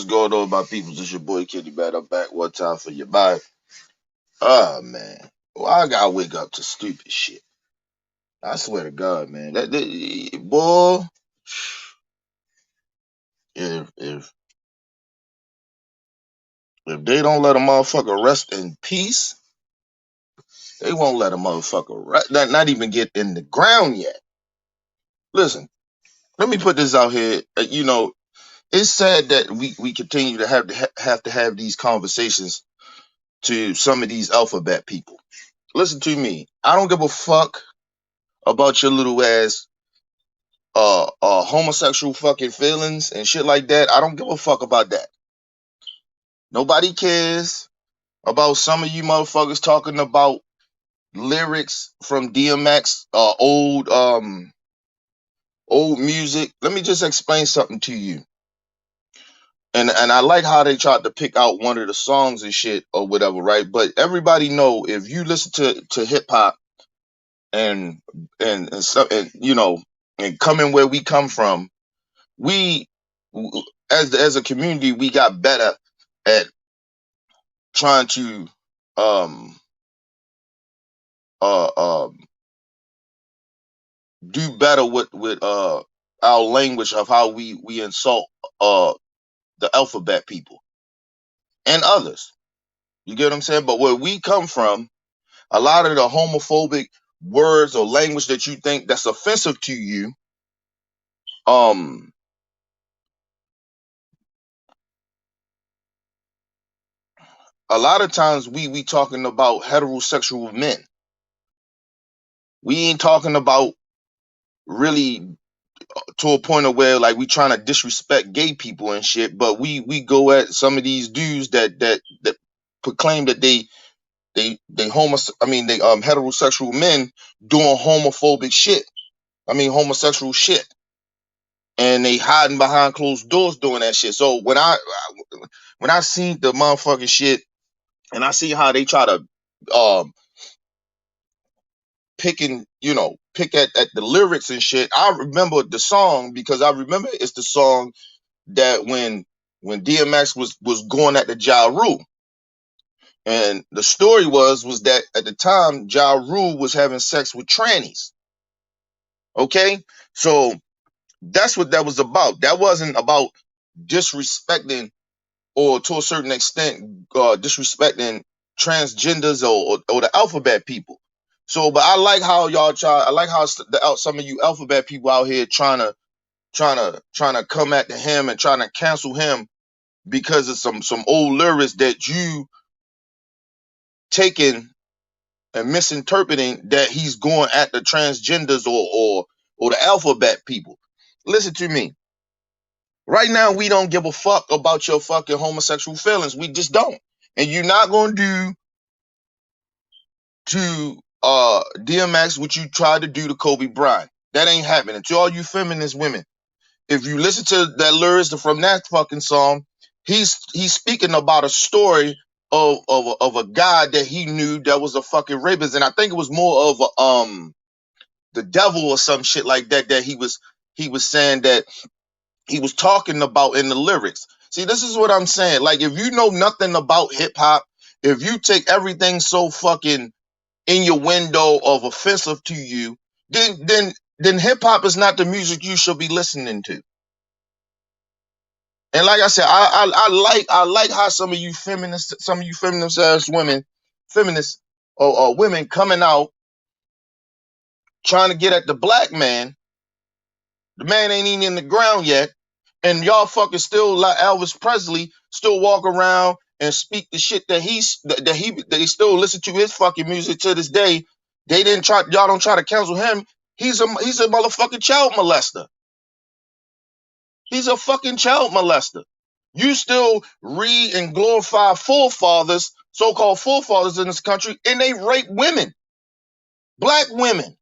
going on, my peoples? It's your boy Kitty Bat. I'm back one time for your bye. Oh man. Well, I gotta wake up to stupid shit. I swear to God, man. Boy, if if they don't let a motherfucker rest in peace, they won't let a motherfucker not even get in the ground yet. Listen, let me put this out here. It's sad that we continue to have these conversations to some of these alphabet people. Listen to me. I don't give a fuck about your little ass homosexual fucking feelings and shit like that. I don't give a fuck about that. Nobody cares about some of you motherfuckers talking about lyrics from DMX, old music. Let me just explain something to you. And I like how they tried to pick out one of the songs and shit or whatever, right? But everybody know if you listen to hip hop and stuff and coming where we come from, we as a community we got better at trying to um uh um do better with our language of how we insult the alphabet people and others. You get what I'm saying? But where we come from, a lot of the homophobic words or language that you think that's offensive to you, um a lot of times we talking about heterosexual men. We ain't talking about really to a point of where like we trying to disrespect gay people and shit, but we go at some of these dudes that proclaim that they they heterosexual men doing homophobic shit. I mean homosexual shit. And they hiding behind closed doors doing that shit. So when I seen the motherfucking shit and I see how they try to pick at the lyrics and shit. I remember the song because I remember it's the song that when DMX was going at the Ja Rule. And the story was that at the time Ja Rule was having sex with trannies. Okay? So that's what that was about. That wasn't about disrespecting or to a certain extent disrespecting transgenders or the alphabet people. So, but I like how y'all try. I like how some of you alphabet people out here trying to come at him and trying to cancel him because of some old lyrics that you taking and misinterpreting that he's going at the transgenders or the alphabet people. Listen to me. Right now, we don't give a fuck about your fucking homosexual feelings. We just don't. And you're not gonna do to DMX what you tried to do to Kobe Bryant. That ain't happening. To all you feminist women, if you listen to that lyrics from that fucking song, he's speaking about a story of a guy that he knew that was a fucking rapist, and I think it was more of the devil or some shit like that he was saying that he was talking about in the lyrics. See, this is what I'm saying. Like, if you know nothing about hip hop, if you take everything so fucking in your window of offensive to you, then hip hop is not the music you should be listening to. And like I said, I like how some of you feminist ass women, feminists or women coming out trying to get at the black man. The man ain't even in the ground yet, and y'all fucking still like Elvis Presley, still walk around and speak the shit that they still listen to his fucking music to this day. Y'all don't try to cancel him. He's a motherfucking child molester. He's a fucking child molester. You still read and glorify forefathers, so-called forefathers in this country, and they rape women, black women.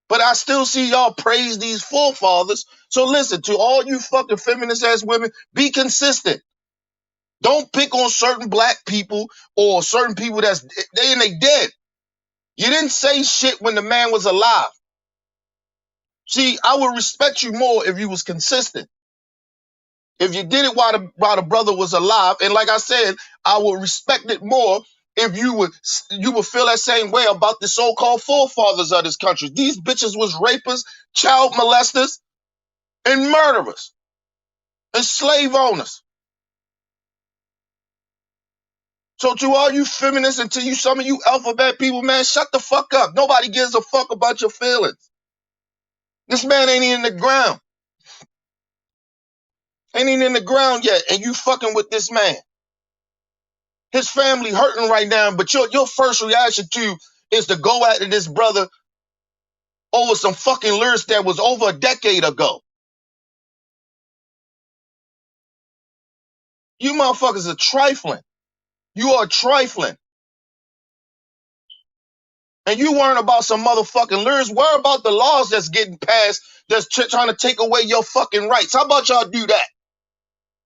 But I still see y'all praise these forefathers. So listen, to all you fucking feminist ass women, be consistent. Don't pick on certain black people or certain people they dead. You didn't say shit when the man was alive. See, I would respect you more if you was consistent. If you did it while the brother was alive, and like I said, I would respect it more if you would feel that same way about the so-called forefathers of this country. These bitches was rapists, child molesters, and murderers, and slave owners. So to all you feminists and to you, some of you alphabet people, man, shut the fuck up. Nobody gives a fuck about your feelings. This man ain't even in the ground. Ain't even in the ground yet, and you fucking with this man. His family hurting right now, but your first reaction to is to go after this brother over some fucking lyrics that was over a decade ago. You motherfuckers are trifling. You are trifling. And you weren't about some motherfucking lyrics. Worry about the laws that's getting passed that's trying to take away your fucking rights. How about y'all do that?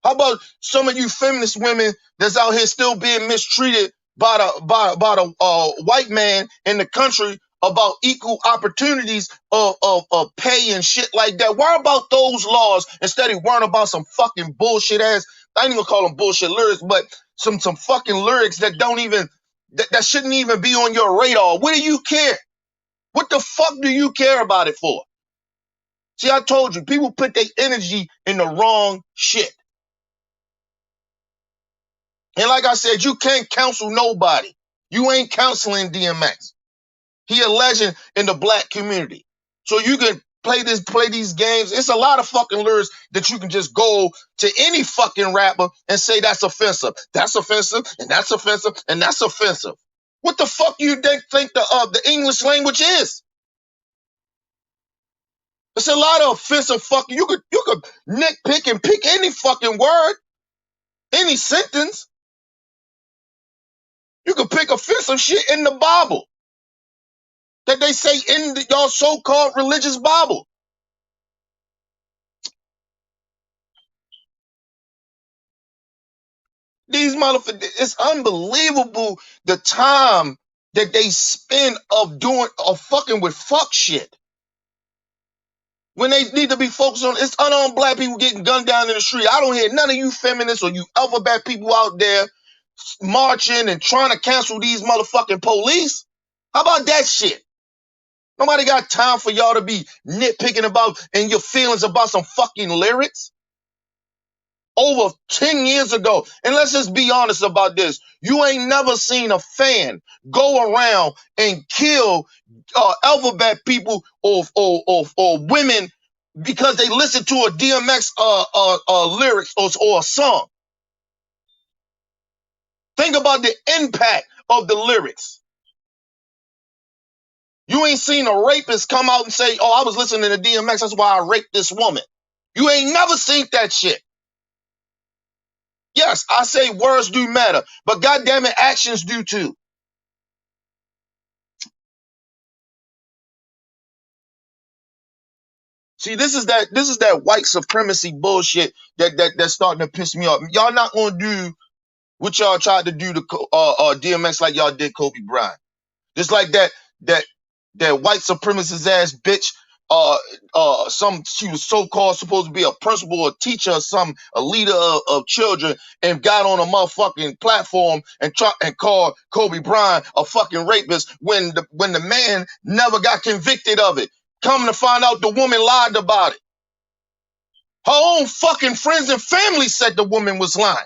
How about some of you feminist women that's out here still being mistreated by the white man in the country about equal opportunities of pay and shit like that? Worry about those laws instead of worrying about some fucking bullshit ass, I ain't even call them bullshit lyrics, but some fucking lyrics that don't even, that shouldn't even be on your radar. What do you care? What the fuck do you care about it for? See, I told you, people put their energy in the wrong shit. And like I said, you can't counsel nobody. You ain't counseling DMX. He a legend in the black community. So you can play these games. It's a lot of fucking lyrics that you can just go to any fucking rapper and say that's offensive. That's offensive, and that's offensive, and that's offensive. What the fuck do you think the English language is? It's a lot of offensive fucking. You could nitpick and pick any fucking word, any sentence. You can pick offensive shit in the Bible that they say in y'all so-called religious Bible. These motherfuckers, it's unbelievable the time that they spend of fucking with fuck shit. When they need to be focused on, it's unarmed black people getting gunned down in the street. I don't hear none of you feminists or you alphabet people out there marching and trying to cancel these motherfucking police. How about that shit? Nobody got time for y'all to be nitpicking about and your feelings about some fucking lyrics. Over 10 years ago, and let's just be honest about this, you ain't never seen a fan go around and kill alphabet people or women because they listen to a DMX lyrics or a song. Think about the impact of the lyrics. You ain't seen a rapist come out and say, oh, I was listening to DMX, that's why I raped this woman. You ain't never seen that shit. Yes, I say words do matter, but goddamn it, actions do too. See, this is that white supremacy bullshit that's starting to piss me off. Y'all not gonna do what y'all tried to do to DMX like y'all did Kobe Bryant. Just like that white supremacist ass bitch. She was so-called supposed to be a principal, a teacher, or a leader of children, and got on a motherfucking platform and called Kobe Bryant a fucking rapist when the man never got convicted of it. Come to find out, the woman lied about it. Her own fucking friends and family said the woman was lying.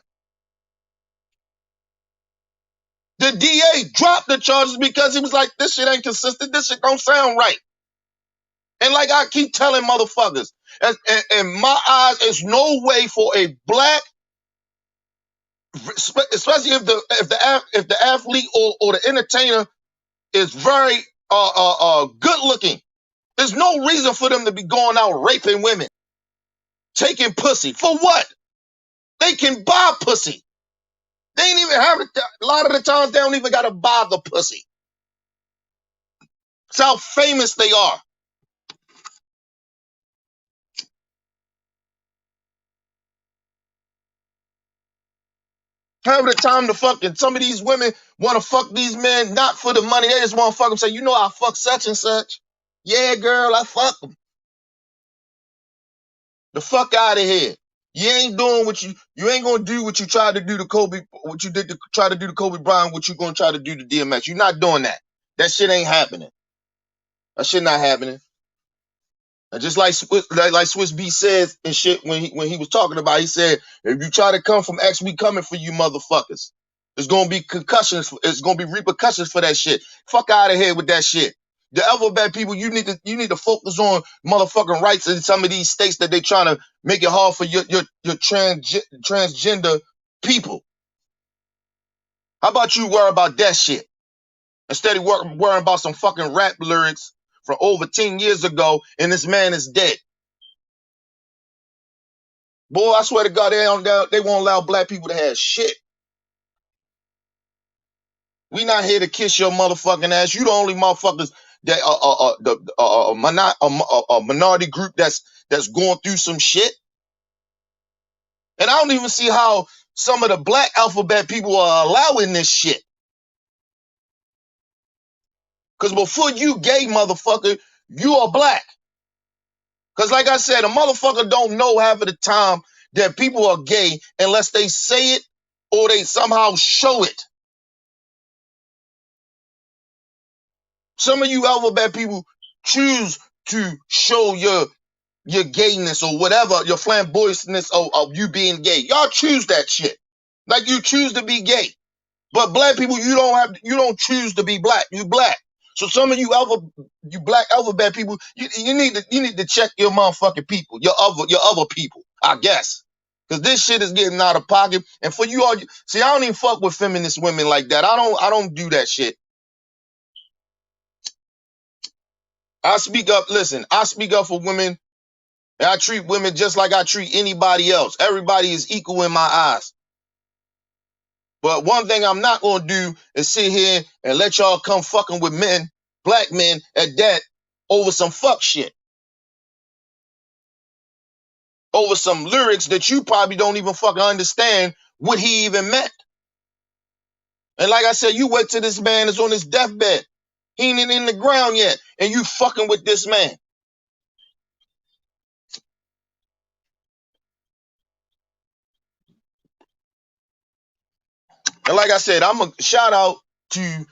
The DA dropped the charges because he was like, this shit ain't consistent. This shit don't sound right. And like I keep telling motherfuckers, in my eyes, there's no way for a black, especially if the athlete or the entertainer is very good looking. There's no reason for them to be going out raping women, taking pussy. For what? They can buy pussy. They ain't even have it. A lot of the times they don't even gotta buy the pussy. That's how famous they are. Have the time to fucking, some of these women want to fuck these men not for the money. They just want to fuck them. Say, you know, I fuck such and such. Yeah, girl, I fuck them. The fuck out of here. You ain't doing you ain't gonna do what you tried to do to Kobe, what you did to try to do to Kobe Bryant, what you gonna try to do to DMX. You're not doing that. That shit ain't happening. That shit not happening. And just like Swiss B says and shit when he was talking about, he said, if you try to come from X, we coming for you motherfuckers. There's gonna be concussions, it's gonna be repercussions for that shit. Fuck out of here with that shit. The alphabet people, you need to focus on motherfucking rights in some of these states that they trying to make it hard for your transgender people. How about you worry about that shit instead of worrying about some fucking rap lyrics from over 10 years ago and this man is dead? Boy, I swear to God, they won't allow black people to have shit. We not here to kiss your motherfucking ass. You the only motherfuckers that a minority group that's going through some shit. And I don't even see how some of the black alphabet people are allowing this shit. Because before you gay, motherfucker, you are black. Because like I said, a motherfucker don't know half of the time that people are gay unless they say it or they somehow show it. Some of you alphabet people choose to show your gayness or whatever, your flamboyantness of you being gay. Y'all choose that shit. Like you choose to be gay. But black people, you don't choose to be black. You black. So some of you black alphabet people, you need to check your motherfucking people, your other people, I guess. Cause this shit is getting out of pocket. And for you all, see, I don't even fuck with feminist women like that. I don't do that shit. I speak up, listen, I speak up for women, and I treat women just like I treat anybody else. Everybody is equal in my eyes. But one thing I'm not gonna do is sit here and let y'all come fucking with men, black men at that, over some fuck shit. Over some lyrics that you probably don't even fucking understand what he even meant. And like I said, you wait till this man is on his deathbed. He ain't in the ground yet, and you fucking with this man. And like I said, I'm a shout out to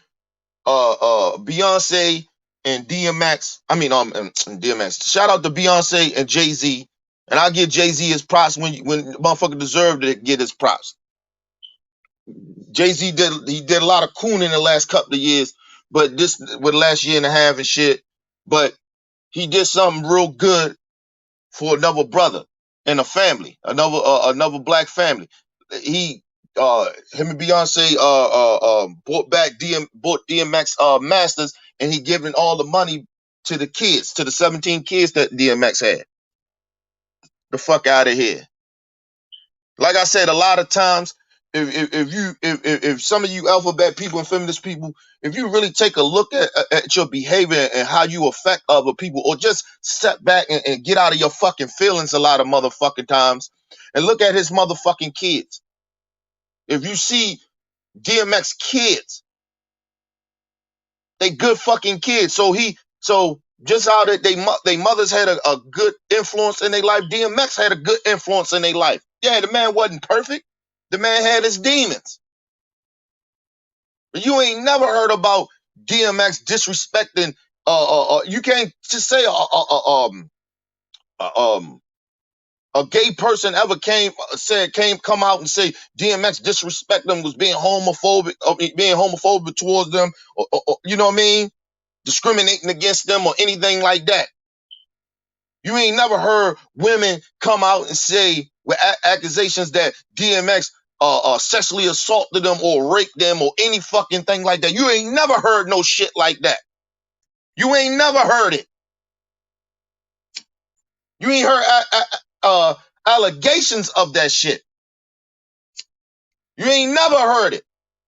Beyonce and DMX. I mean, DMX. Shout out to Beyonce and Jay-Z. And I'll give Jay-Z his props when motherfucker deserved to get his props. Jay-Z did a lot of cooning the last couple of years, but this with the last year and a half and shit. But he did something real good for another brother and a family, another black family. He him and Beyonce bought DMX masters, and he giving all the money to the kids, to the 17 kids that DMX had. The fuck out of here. Like I said, a lot of times, if some of you alphabet people and feminist people, if you really take a look at your behavior and how you affect other people, or just step back and get out of your fucking feelings a lot of motherfucking times and look at his motherfucking kids. If you see DMX kids, they good fucking kids. So just how that they mothers had a good influence in their life, DMX had a good influence in their life. Yeah, the man wasn't perfect. The man had his demons. But you ain't never heard about DMX disrespecting. You can't just say a gay person ever come out and say DMX disrespect them, was being homophobic towards them, or you know what I mean, discriminating against them or anything like that. You ain't never heard women come out and say with accusations that DMX sexually assaulted them or raped them or any fucking thing like that. You ain't never heard no shit like that. You ain't never heard it. You ain't heard allegations of that shit. You ain't never heard it.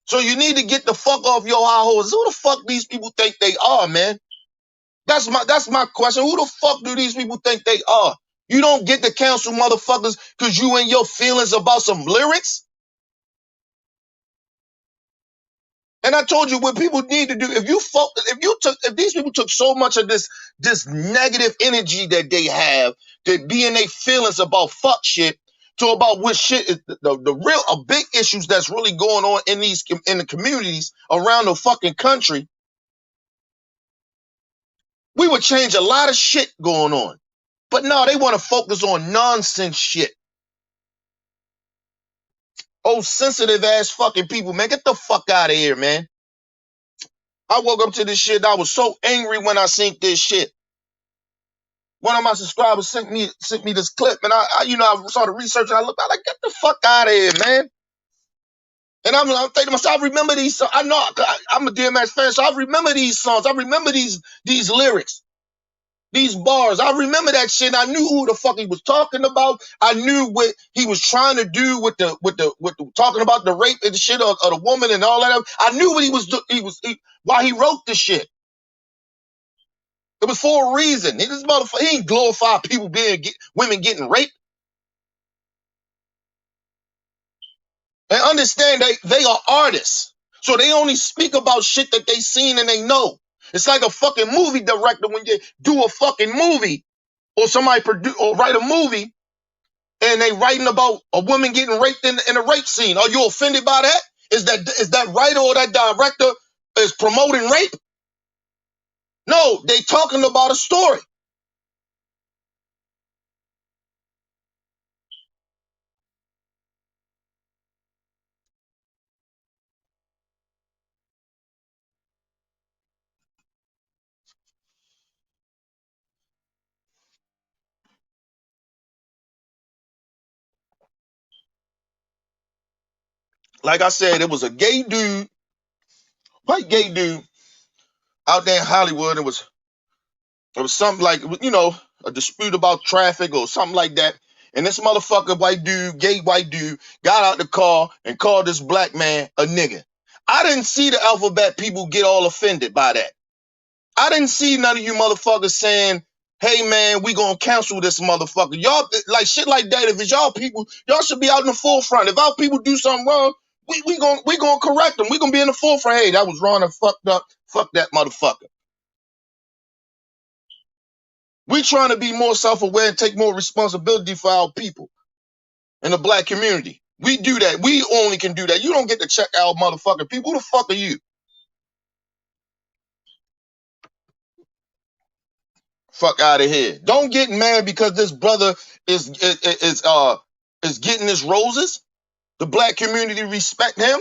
So you need to get the fuck off your high horse. Who the fuck these people think they are, man? That's my question. Who the fuck do these people think they are? You don't get to cancel motherfuckers because you in your feelings about some lyrics? And I told you what people need to do. If these people took so much of this negative energy that they have, that be in their feelings about fuck shit, So about what shit is the real big issues that's really going on in the communities around the fucking country, we would change a lot of shit going on. But no, they want to focus on nonsense shit. Oh, sensitive ass fucking people, man. Get the fuck out of here, man. I woke up to this shit and I was so angry when I seen this shit. One of my subscribers sent me this clip, and I started researching. I looked, I like, get the fuck out of here, man. And I'm thinking to myself, I remember these songs. I know I'm a DMX fan, so I remember these songs. I remember these lyrics, these bars. I remember that shit. And I knew who the fuck he was talking about. I knew what he was trying to do with the talking about the rape and the shit of the woman and all that. I knew what he was doing. Why he wrote this shit. It was for a reason. This motherfucker, he ain't glorify people women getting raped. And understand they are artists. So they only speak about shit that they seen and they know. It's like a fucking movie director when you do a fucking movie or somebody produce or write a movie and they writing about a woman getting raped in a rape scene. Are you offended by that? Is that writer or that director is promoting rape? No, they talking about a story. Like I said, it was a gay dude, white gay dude out there in Hollywood. It was something like, a dispute about traffic or something like that. And this motherfucker, gay white dude, got out the car and called this black man a nigga. I didn't see the alphabet people get all offended by that. I didn't see none of you motherfuckers saying, hey man, we gonna cancel this motherfucker. Y'all, like shit like that, if it's y'all people, y'all should be out in the forefront. If our people do something wrong, we gonna correct them. We gonna be in the forefront. Hey, that was wrong and fucked up. Fuck that motherfucker. We trying to be more self-aware and take more responsibility for our people in the black community. We do that. We only can do that. You don't get to check out motherfucking people. Who the fuck are you? Fuck out of here. Don't get mad because this brother is getting his roses. The black community respect him.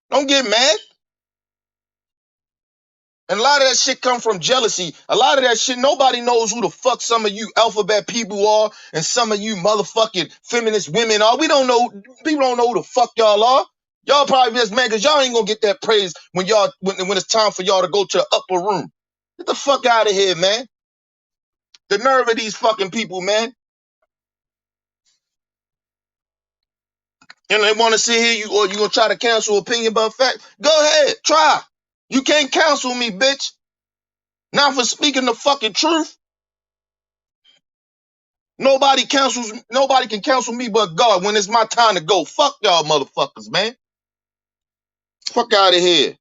Don't get mad. And a lot of that shit come from jealousy. A lot of that shit, nobody knows who the fuck some of you alphabet people are and some of you motherfucking feminist women are. We don't know. People don't know who the fuck y'all are. Y'all probably just mad because y'all ain't gonna get that praise when it's time for y'all to go to the upper room. Get the fuck out of here, man. The nerve of these fucking people, man. And they want to sit here, you gonna try to cancel opinion but fact. Go ahead, try. You can't cancel me, bitch. Not for speaking the fucking truth. Nobody can cancel me but God when it's my time to go. Fuck y'all motherfuckers, man. Fuck out of here.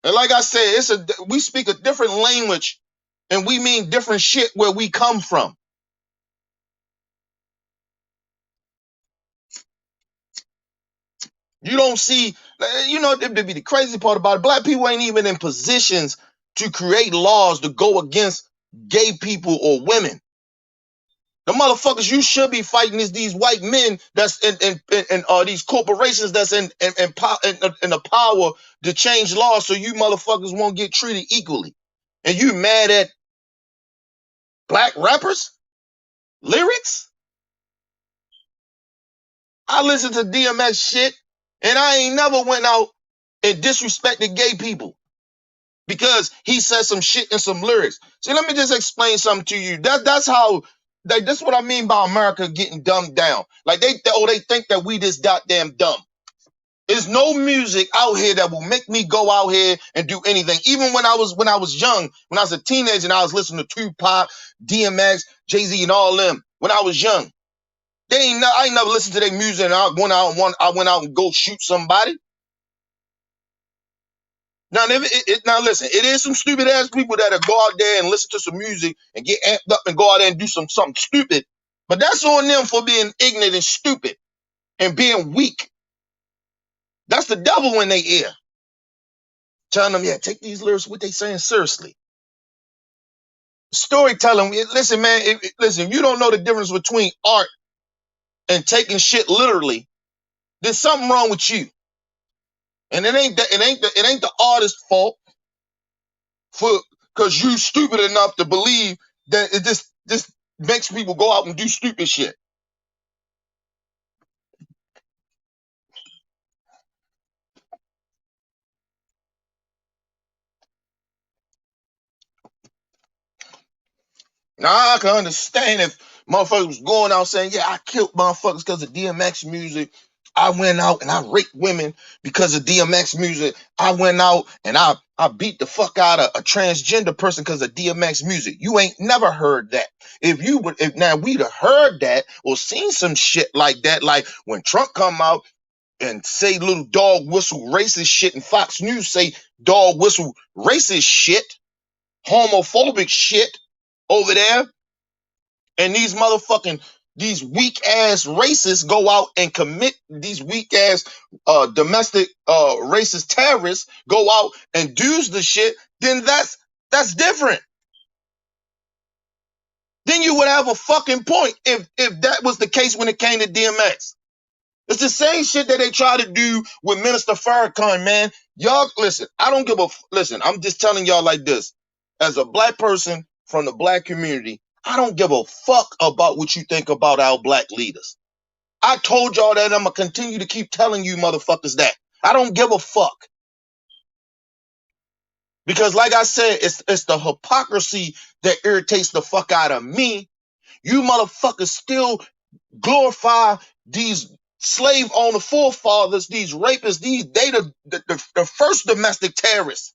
And like I said, we speak a different language and we mean different shit where we come from. You don't see, the crazy part about it, black people ain't even in positions to create laws to go against gay people or women. The motherfuckers you should be fighting is these white men that's in these corporations that's in the power to change laws so you motherfuckers won't get treated equally. And you mad at black rappers? Lyrics? I listen to DMX shit and I ain't never went out and disrespected gay people because he said some shit in some lyrics. See, let me just explain something to you. That's what I mean by America getting dumbed down. Like they think that we this goddamn dumb. There's no music out here that will make me go out here and do anything. Even when I was young, when I was a teenager and I was listening to Tupac, DMX, Jay-Z and all them, when I was young. I ain't never listened to their music and I went out and go shoot somebody. Now listen, it is some stupid ass people that'll go out there and listen to some music and get amped up and go out there and do something stupid. But that's on them for being ignorant and stupid and being weak. That's the devil in their ear. Telling them, yeah, take these lyrics, what they saying seriously. Storytelling, listen, man, listen, if you don't know the difference between art and taking shit literally, there's something wrong with you. And it ain't the artist's fault because you stupid enough to believe that it just makes people go out and do stupid shit. Now I can understand if motherfuckers was going out saying, yeah, I killed motherfuckers because of DMX music. I went out and I raped women because of DMX music. I went out and I beat the fuck out of a transgender person because of DMX music. You ain't never heard that. If now we'd have heard that or seen some shit like that, like when Trump come out and say little dog whistle racist shit and Fox News say dog whistle racist shit, homophobic shit over there, and these weak ass racists go out and commit these weak ass domestic racist terrorists go out and do the shit, then that's different. Then you would have a fucking point if that was the case when it came to DMX. It's the same shit that they try to do with Minister Farrakhan, man. Y'all, listen, listen, I'm just telling y'all like this. As a black person from the black community, I don't give a fuck about what you think about our black leaders. I told y'all that, and I'm going to continue to keep telling you motherfuckers that. I don't give a fuck. Because like I said, it's the hypocrisy that irritates the fuck out of me. You motherfuckers still glorify these slave owner forefathers, these rapists, they the first domestic terrorists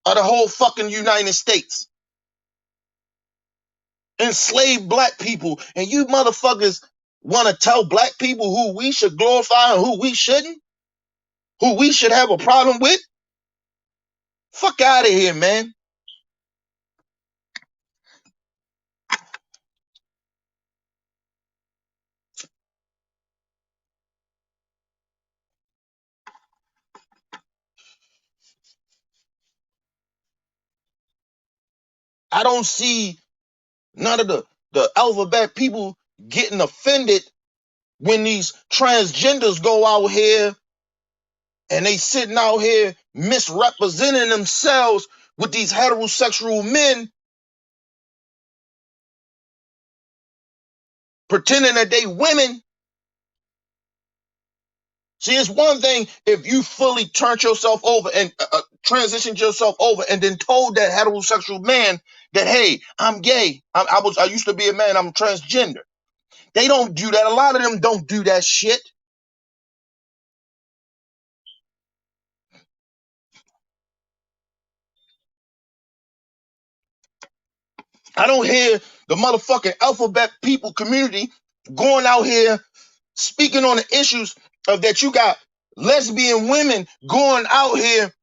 of the whole fucking United States. Enslaved black people, and you motherfuckers want to tell black people who we should glorify and who we shouldn't? Who we should have a problem with? Fuck out of here, man. I don't see none of the alphabet people getting offended when these transgenders go out here and they sitting out here misrepresenting themselves with these heterosexual men, pretending that they women. See, it's one thing if you fully turned yourself over and transitioned yourself over and then told that heterosexual man that, hey, I'm gay. I used to be a man. I'm transgender. They don't do that. A lot of them don't do that shit. I don't hear the motherfucking alphabet people community going out here speaking on the issues of that. You got lesbian women going out here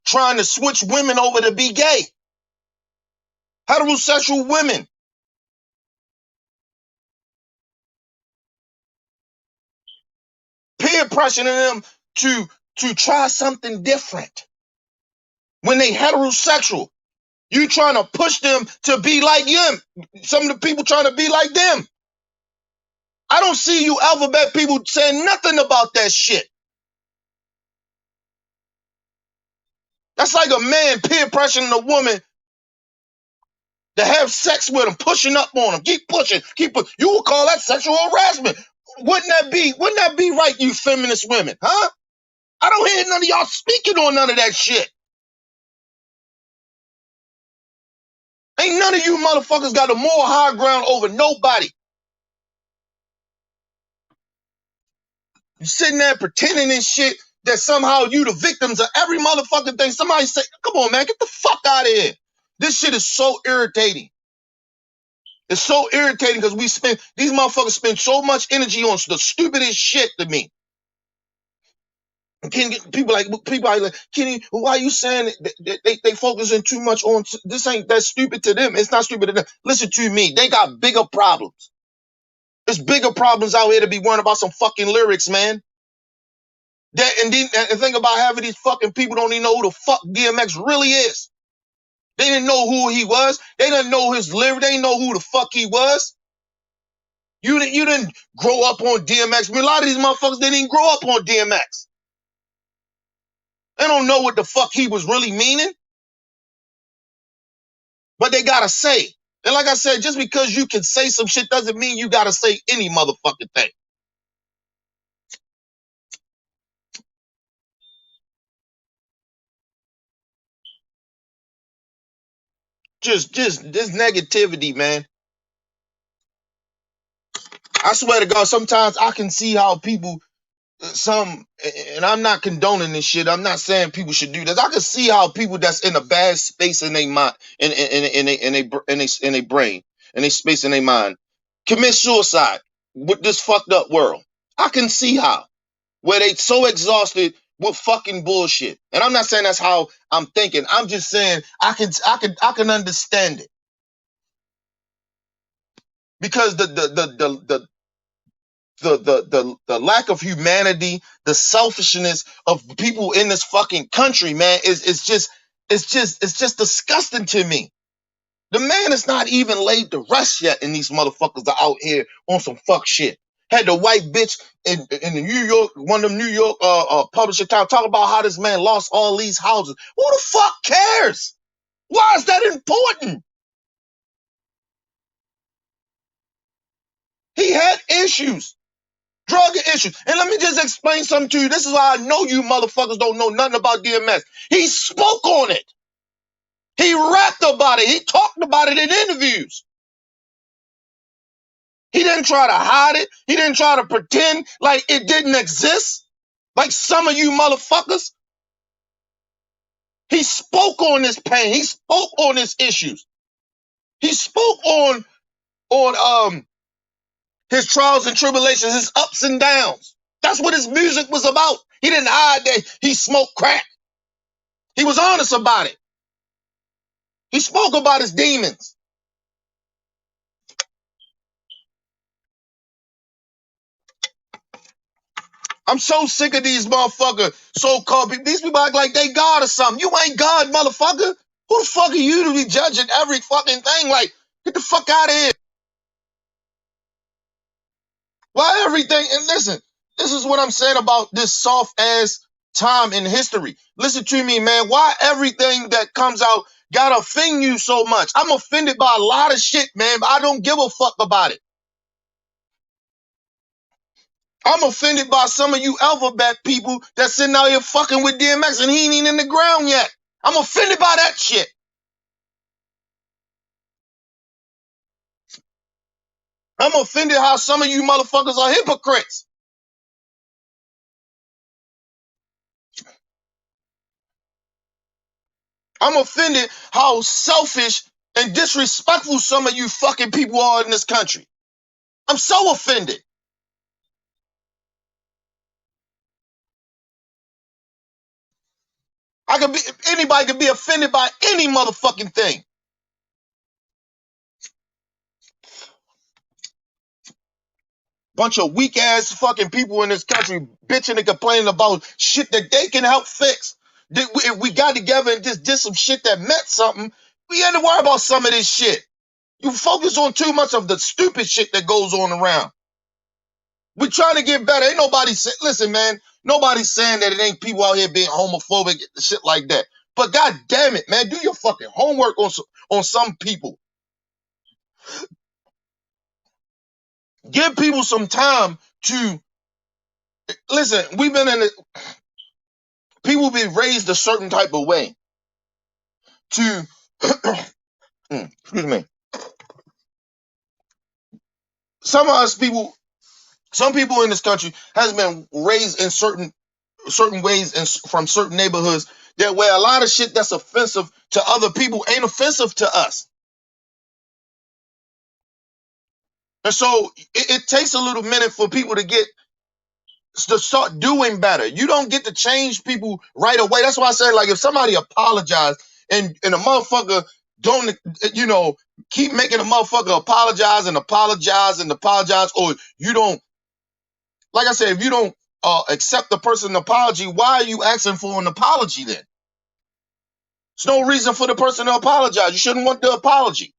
trying to switch women over to be gay. Heterosexual women. Peer pressuring them to try something different. When they heterosexual, you trying to push them to be like them. Some of the people trying to be like them. I don't see you alphabet people saying nothing about that shit. That's like a man peer pressuring a woman to have sex with him, pushing up on him, keep pushing. You will call that sexual harassment. Wouldn't that be right, you feminist women, huh? I don't hear none of y'all speaking on none of that shit. Ain't none of you motherfuckers got a moral high ground over nobody. You sitting there pretending this shit that somehow you the victims of every motherfucking thing. Somebody say, come on, man, get the fuck out of here. This shit is so irritating. It's so irritating because these motherfuckers spend so much energy on the stupidest shit to me. People like Kenny, why are you saying they focusing too much on this? Ain't that stupid to them? It's not stupid to them. Listen to me. They got bigger problems. There's bigger problems out here to be worrying about some fucking lyrics, man. And think about having these fucking people don't even know who the fuck DMX really is. They didn't know who he was. They didn't know his lyrics. They didn't know who the fuck he was. You didn't grow up on DMX. I mean, a lot of these motherfuckers didn't even grow up on DMX. They don't know what the fuck he was really meaning. But they gotta say. And like I said, just because you can say some shit doesn't mean you gotta say any motherfucking thing. Just this negativity, man. I swear to God, sometimes I can see how people, and I'm not condoning this shit. I'm not saying people should do this. I can see how people that's in a bad space in their mind, in their brain, in their space in their mind, commit suicide with this fucked up world. I can see how, where they so exhausted with fucking bullshit. And I'm not saying that's how I'm thinking. I'm just saying I can understand it. Because the lack of humanity, the selfishness of people in this fucking country, man, is just disgusting to me. The man is not even laid to rest yet, and these motherfuckers are out here on some fuck shit. Had the white bitch in the New York, one of them New York publisher town, talk about how this man lost all these houses. Who the fuck cares? Why is that important? He had issues. Drug issues. And let me just explain something to you. This is why I know you motherfuckers don't know nothing about DMX. He spoke on it. He rapped about it. He talked about it in interviews. He didn't try to hide it. He didn't try to pretend like it didn't exist. Like some of you motherfuckers. He spoke on this pain. He spoke on his issues. He spoke on his trials and tribulations, his ups and downs. That's what his music was about. He didn't hide that he smoked crack. He was honest about it. He spoke about his demons. I'm so sick of these motherfuckers, so-called people. These people act like they God or something. You ain't God, motherfucker. Who the fuck are you to be judging every fucking thing? Like, get the fuck out of here. Why everything? And listen, this is what I'm saying about this soft-ass time in history. Listen to me, man. Why everything that comes out gotta offend you so much? I'm offended by a lot of shit, man, but I don't give a fuck about it. I'm offended by some of you alphabet people that's sitting out here fucking with DMX and he ain't even in the ground yet. I'm offended by that shit. I'm offended how some of you motherfuckers are hypocrites. I'm offended how selfish and disrespectful some of you fucking people are in this country. I'm so offended. Anybody could be offended by any motherfucking thing. Bunch of weak ass fucking people in this country bitching and complaining about shit that they can help fix. If we got together and just did some shit that meant something, we had to worry about some of this shit. You focus on too much of the stupid shit that goes on around. We're trying to get better. Ain't nobody listen, man. Nobody's saying that it ain't people out here being homophobic and shit like that. But god damn it, man, do your fucking homework on some people. Give people some time to listen. We've been in it. People be raised a certain type of way to excuse me. Some of us people, some people in this country has been raised in certain ways and from certain neighborhoods that where a lot of shit that's offensive to other people ain't offensive to us. And so it takes a little minute for people to get to start doing better. You don't get to change people right away. That's why I say, like, if somebody apologize and a motherfucker don't, you know, keep making a motherfucker apologize and apologize and apologize, or you don't, like I said, if you don't accept the person's apology, why are you asking for an apology then? There's no reason for the person to apologize. You shouldn't want the apology.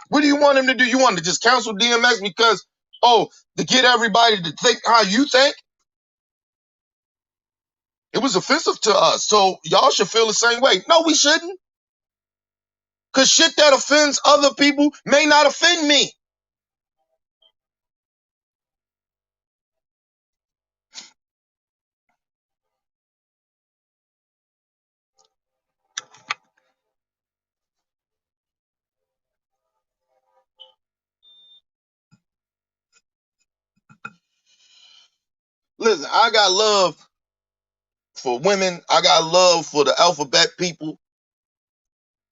What do you want him to do? You want to just cancel DMX because, oh, to get everybody to think how you think? It was offensive to us, so y'all should feel the same way. No, we shouldn't. Because shit that offends other people may not offend me. Listen, I got love for women. I got love for the alphabet people.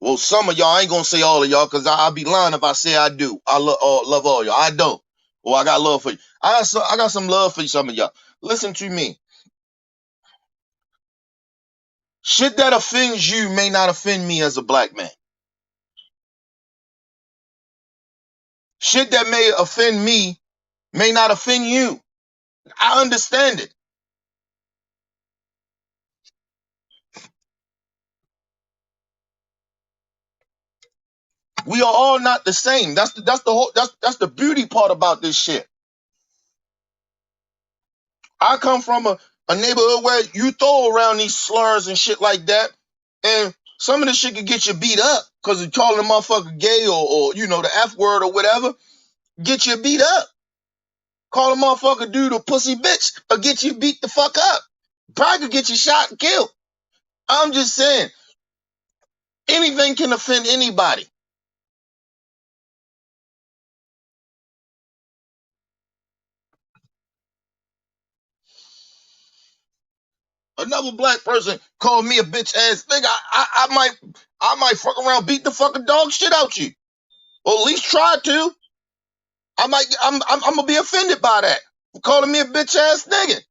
Well, some of y'all, I ain't gonna say all of y'all, because I'll be lying if I say I do. I love all y'all. I don't. Well, I got love for you. I got some love for some of y'all. Listen to me. Shit that offends you may not offend me as a black man. Shit that may offend me may not offend you. I understand it. We are all not the same. That's the beauty part about this shit. I come from a neighborhood where you throw around these slurs and shit like that, and some of this shit can get you beat up because you're calling a motherfucker gay or you know, the F word or whatever, get you beat up. Call a motherfucker dude a pussy bitch or get you beat the fuck up. Probably could get you shot and killed. I'm just saying, anything can offend anybody. Another black person called me a bitch ass nigga, I might fuck around, beat the fucking dog shit out you, or at least try to. I'm gonna be offended by that. For calling me a bitch ass nigga.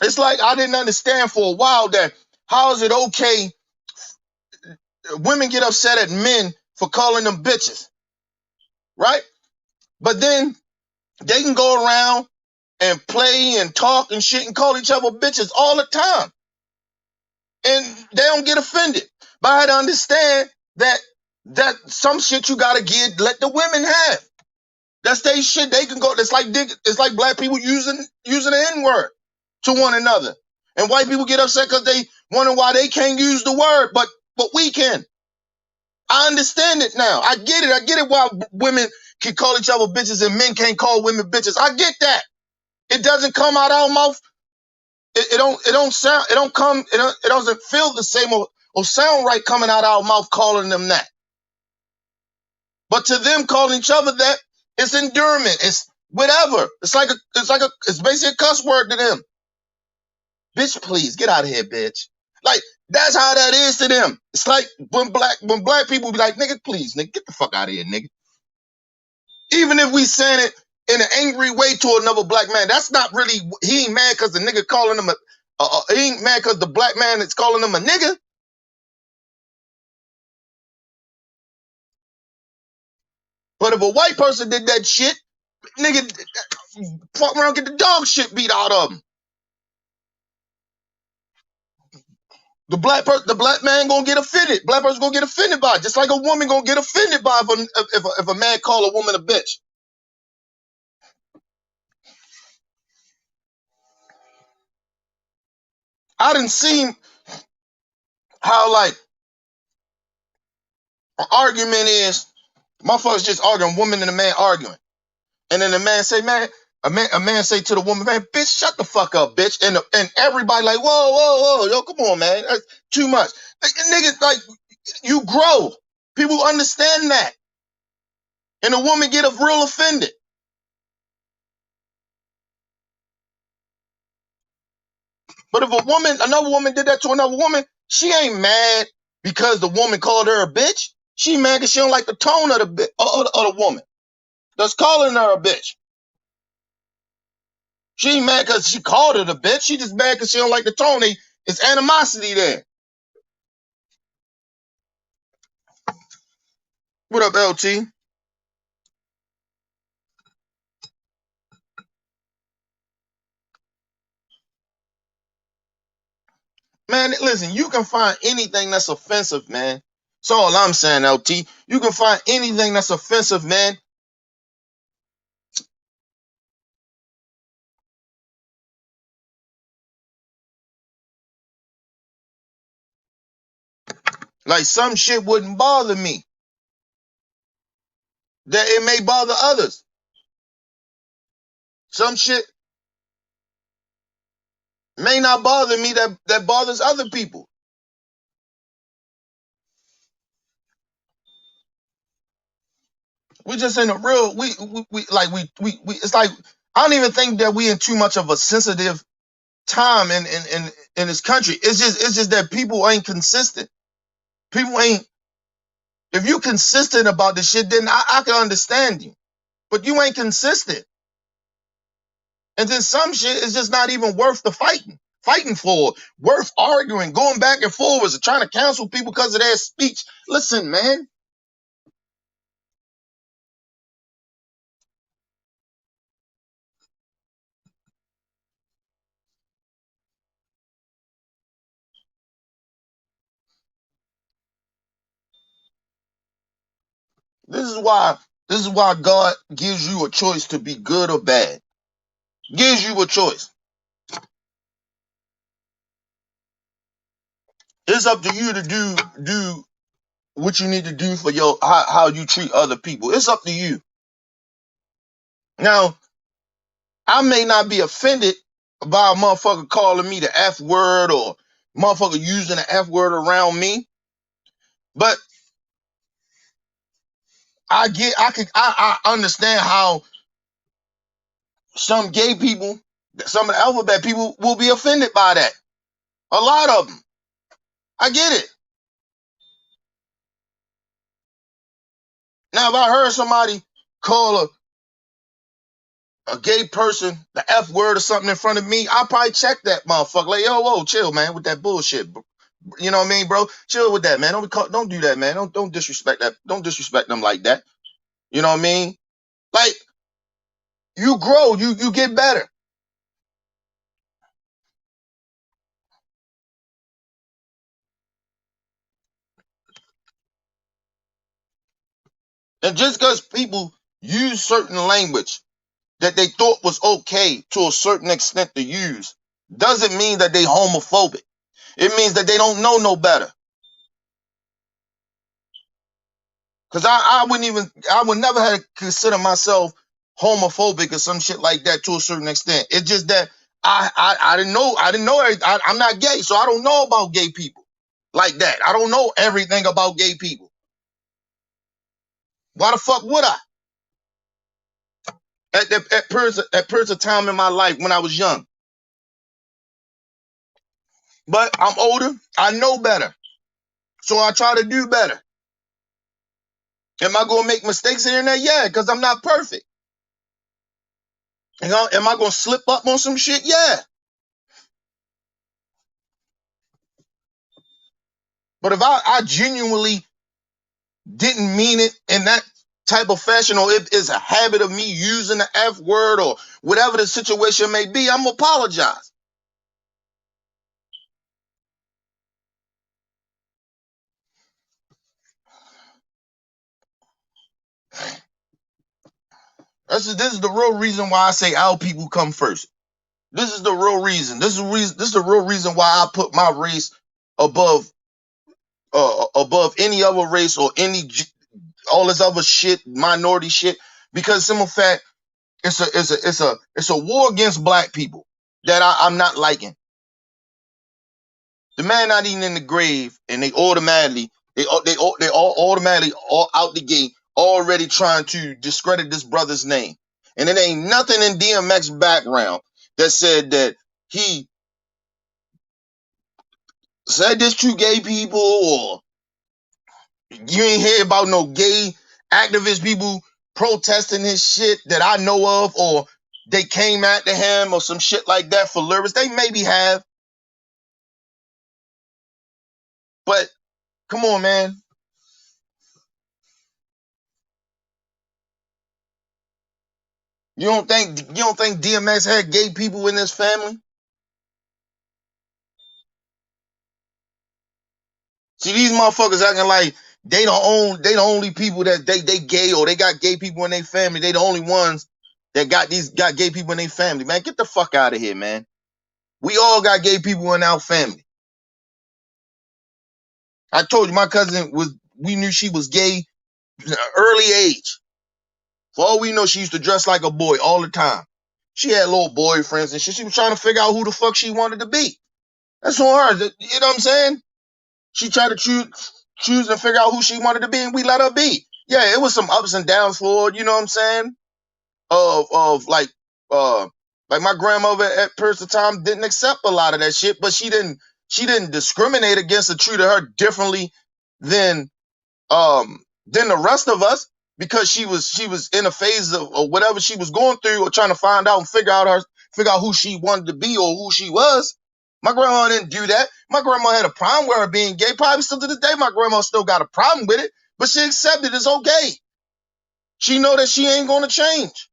It's like I didn't understand for a while that how is it okay women get upset at men for calling them bitches, right? But then they can go around and play and talk and shit and call each other bitches all the time, and they don't get offended. But I had to understand that some shit you gotta let the women have. That's they shit. They can go. It's like black people using the N-word to one another, and white people get upset because they wonder why they can't use the word, but we can. I understand it now. I get it. I get it. Why women can call each other bitches and men can't call women bitches. I get that. It doesn't come out our mouth. It don't sound. It don't come. It doesn't feel the same or sound right coming out our mouth calling them that. But to them calling each other that, it's endearment. It's whatever. It's basically a cuss word to them. Bitch, please get out of here, bitch. Like, that's how that is to them. It's like when black people be like, nigga, please, nigga, get the fuck out of here, nigga. Even if we saying it in an angry way to another black man, that's not really, he ain't mad because the nigga calling him he ain't mad because the black man is calling him a nigga. But if a white person did that shit, nigga, fuck around, get the dog shit beat out of him. The black man gonna get offended. Black person gonna get offended by it, just like a woman gonna get offended by it if a man call a woman a bitch. I didn't see how like an argument is, motherfuckers just arguing, woman and a man arguing, and then the man say, man, a man say to the woman, man, bitch, shut the fuck up, bitch, and everybody like, whoa, yo, come on, man, that's too much. Like, niggas, like, you grow. People understand that, and the woman get real offended. But if another woman did that to another woman, she ain't mad because the woman called her a bitch. She mad because she don't like the tone of the woman that's calling her a bitch. She ain't mad because she called her the bitch. She just mad because she don't like the tone. It's animosity there. What up, LT? Man, listen, you can find anything that's offensive, man. That's all I'm saying, LT. You can find anything that's offensive, man. Like some shit wouldn't bother me. That it may bother others. Some shit may not bother me that bothers other people. We just in a real we it's like I don't even think that we in too much of a sensitive time in this country. It's just that people ain't consistent. People ain't if you consistent about this shit, then I can understand you. But you ain't consistent. And then some shit is just not even worth the fighting for, worth arguing, going back and forwards, trying to cancel people because of their speech. Listen, man. This is why God gives you a choice to be good or bad. Gives you a choice. It's up to you to do what you need to do for how you treat other people. It's up to you. Now, I may not be offended by a motherfucker calling me the F word or motherfucker using the F word around me, but I understand how some gay people, some of the alphabet people will be offended by that. A lot of them. I get it. Now, if I heard somebody call a gay person the F word or something in front of me, I'll probably check that motherfucker. Like, yo, whoa, chill, man, with that bullshit. You know what I mean, bro? Chill with that, man. Don't do that, man. Don't disrespect that. Don't disrespect them like that. You know what I mean? Like, you grow, you get better. And just because people use certain language that they thought was okay to a certain extent to use doesn't mean that they homophobic. It means that they don't know no better. Cause I would never have consider myself homophobic or some shit like that to a certain extent. It's just that I didn't know I'm not gay, so I don't know about gay people like that. I don't know everything about gay people. Why the fuck would I? At periods of time in my life when I was young. But I'm older, I know better. So I try to do better. Am I gonna make mistakes here and there? Yeah, because I'm not perfect. You know, am I gonna slip up on some shit? Yeah. But if I genuinely didn't mean it in that type of fashion, or if it's a habit of me using the F word or whatever the situation may be, I'm gonna apologize. This is the real reason why I say our people come first. This is the real reason. This is the real reason why I put my race above above any other race or all this other shit, minority shit. Because simple fact, it's a war against black people that I'm not liking. The man not even in the grave, and they automatically they all automatically all out the gate already trying to discredit this brother's name. And it ain't nothing in DMX background that said that he said this to gay people, or you ain't hear about no gay activist people protesting his shit that I know of, or they came after him or some shit like that for lyrics. They maybe have, but come on, man. You don't think DMX had gay people in his family? See, these motherfuckers acting like they the only people that they gay, or they got gay people in their family. They the only ones that got gay people in their family. Man, get the fuck out of here, man. We all got gay people in our family. I told you my cousin we knew she was gay at an early age. For all we know, she used to dress like a boy all the time. She had little boyfriends and shit. She was trying to figure out who the fuck she wanted to be. That's on her. You know what I'm saying? She tried to choose and figure out who she wanted to be, and we let her be. Yeah, it was some ups and downs for her, you know what I'm saying? Of like my grandmother at first of time didn't accept a lot of that shit, but she didn't discriminate against or treated her differently than than the rest of us, because she was in a phase of whatever she was going through, or trying to find out and figure out who she wanted to be or who she was. My grandma didn't do that. My grandma had a problem with her being gay. Probably still to this day, my grandma still got a problem with it, but she accepted it's okay. She know that she ain't gonna change.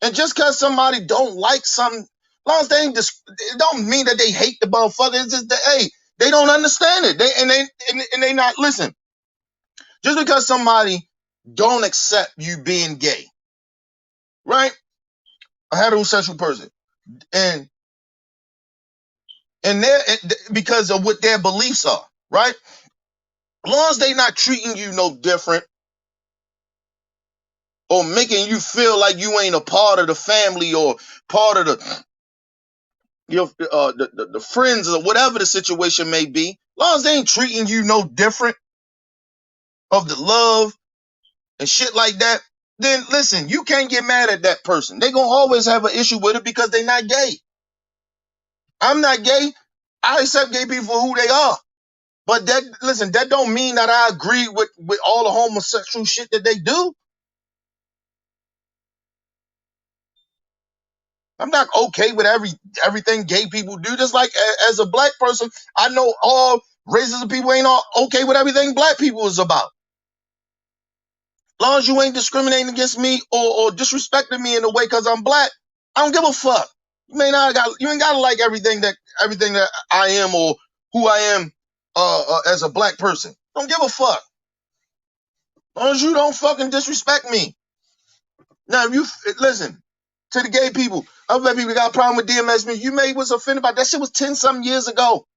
And just because somebody don't like something, as long as they ain't it don't mean that they hate the motherfucker. It's just that, hey, they don't understand it. They not listen. Just because somebody don't accept you being gay, right? A heterosexual person, and they're because of what their beliefs are, right? As long as they not treating you no different, or making you feel like you ain't a part of the family, or part of the friends, or whatever the situation may be, as long as they ain't treating you no different of the love and shit like that, then listen, you can't get mad at that person. They gonna always have an issue with it because they not gay. I'm not gay. I accept gay people for who they are. But that don't mean that I agree with all the homosexual shit that they do. I'm not okay with everything gay people do. Just like as a black person, I know all races of people ain't all okay with everything black people is about. As long as you ain't discriminating against me, or disrespecting me in a way because I'm black, I don't give a fuck. You ain't gotta like everything that I am, or who I am as a black person. Don't give a fuck. As long as you don't fucking disrespect me. Now, if you listen to the gay people, other black people that got a problem with DMX, you may was offended by that shit was 10-something years ago.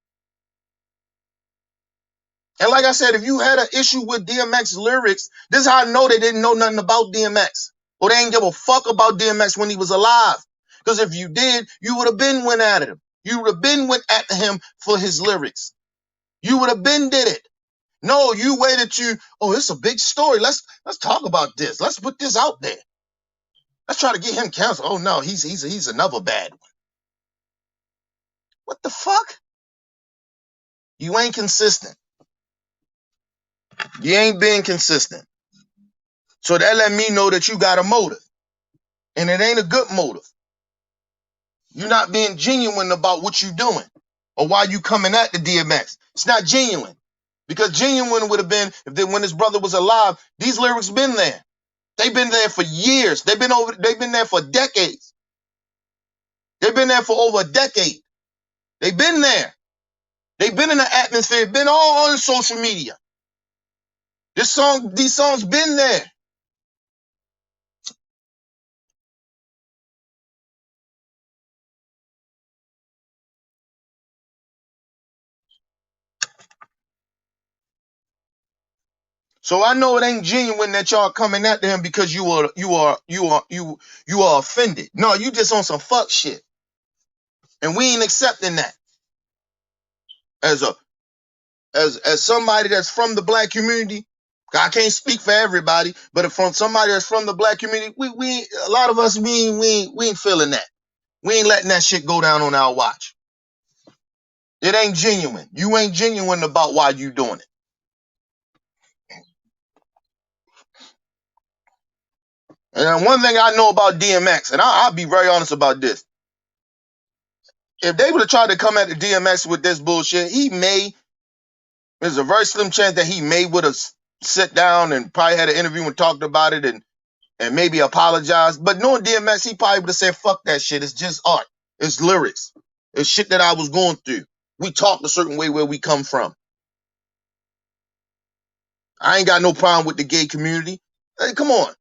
And like I said, if you had an issue with DMX lyrics, this is how I know they didn't know nothing about DMX. Or they didn't give a fuck about DMX when he was alive. Because if you did, you would have been went at him. You would have been went at him for his lyrics. You would have been did it. No, you waited to, oh, it's a big story. Let's talk about this. Let's put this out there. Let's try to get him canceled. Oh no, he's another bad one. What the fuck? You ain't consistent. You ain't being consistent. So that let me know that you got a motive. And it ain't a good motive. You're not being genuine about what you're doing, or why you coming at the DMX. It's not genuine. Because genuine would have been when his brother was alive, these lyrics been there. They've been there for years. They've been there for decades. They've been there for over a decade. They've been there. They've been in the atmosphere, been all on social media. These songs been there. So I know it ain't genuine that y'all coming at him because you are offended. No, you just on some fuck shit. And we ain't accepting that. As somebody that's from the black community, I can't speak for everybody, but from somebody that's from the black community, we a lot of us we ain't feeling that. We ain't letting that shit go down on our watch. It ain't genuine. You ain't genuine about why you doing it. And then one thing I know about DMX, and I'll be very honest about this. If they would have tried to come at the DMX with this bullshit, there's a very slim chance that he may would have sit down and probably had an interview and talked about it and maybe apologized. But knowing DMX, he probably would have said, fuck that shit. It's just art. It's lyrics. It's shit that I was going through. We talk a certain way where we come from. I ain't got no problem with the gay community. Hey, come on.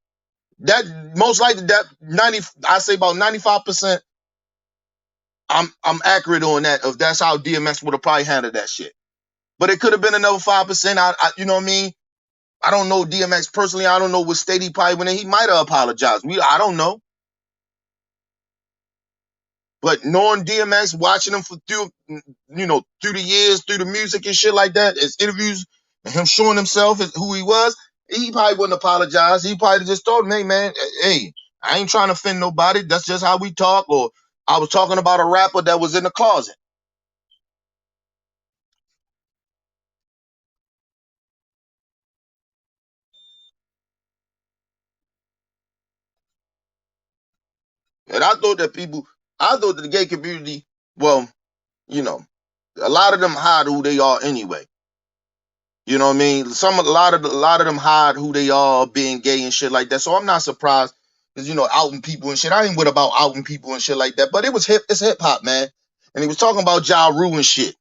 That most likely that 90, I say about 95%. I'm accurate on that. If that's how DMX would have probably handled that shit. But it could have been another 5%. You know what I mean? I don't know DMX personally. I don't know what state he probably went in. He might have apologized. I don't know. But knowing DMX, watching him through the years, through the music and shit like that, his interviews, and him showing himself as who he was, he probably wouldn't apologize. He probably just told him, hey, man, hey, I ain't trying to offend nobody. That's just how we talk. Or I was talking about a rapper that was in the closet. And I thought that the gay community, well, a lot of them hide who they are anyway. You know what I mean? A lot of them hide who they are, being gay and shit like that. So I'm not surprised because outing people and shit. I ain't with about outing people and shit like that. But it's hip hop, man. And he was talking about Ja Rule and shit.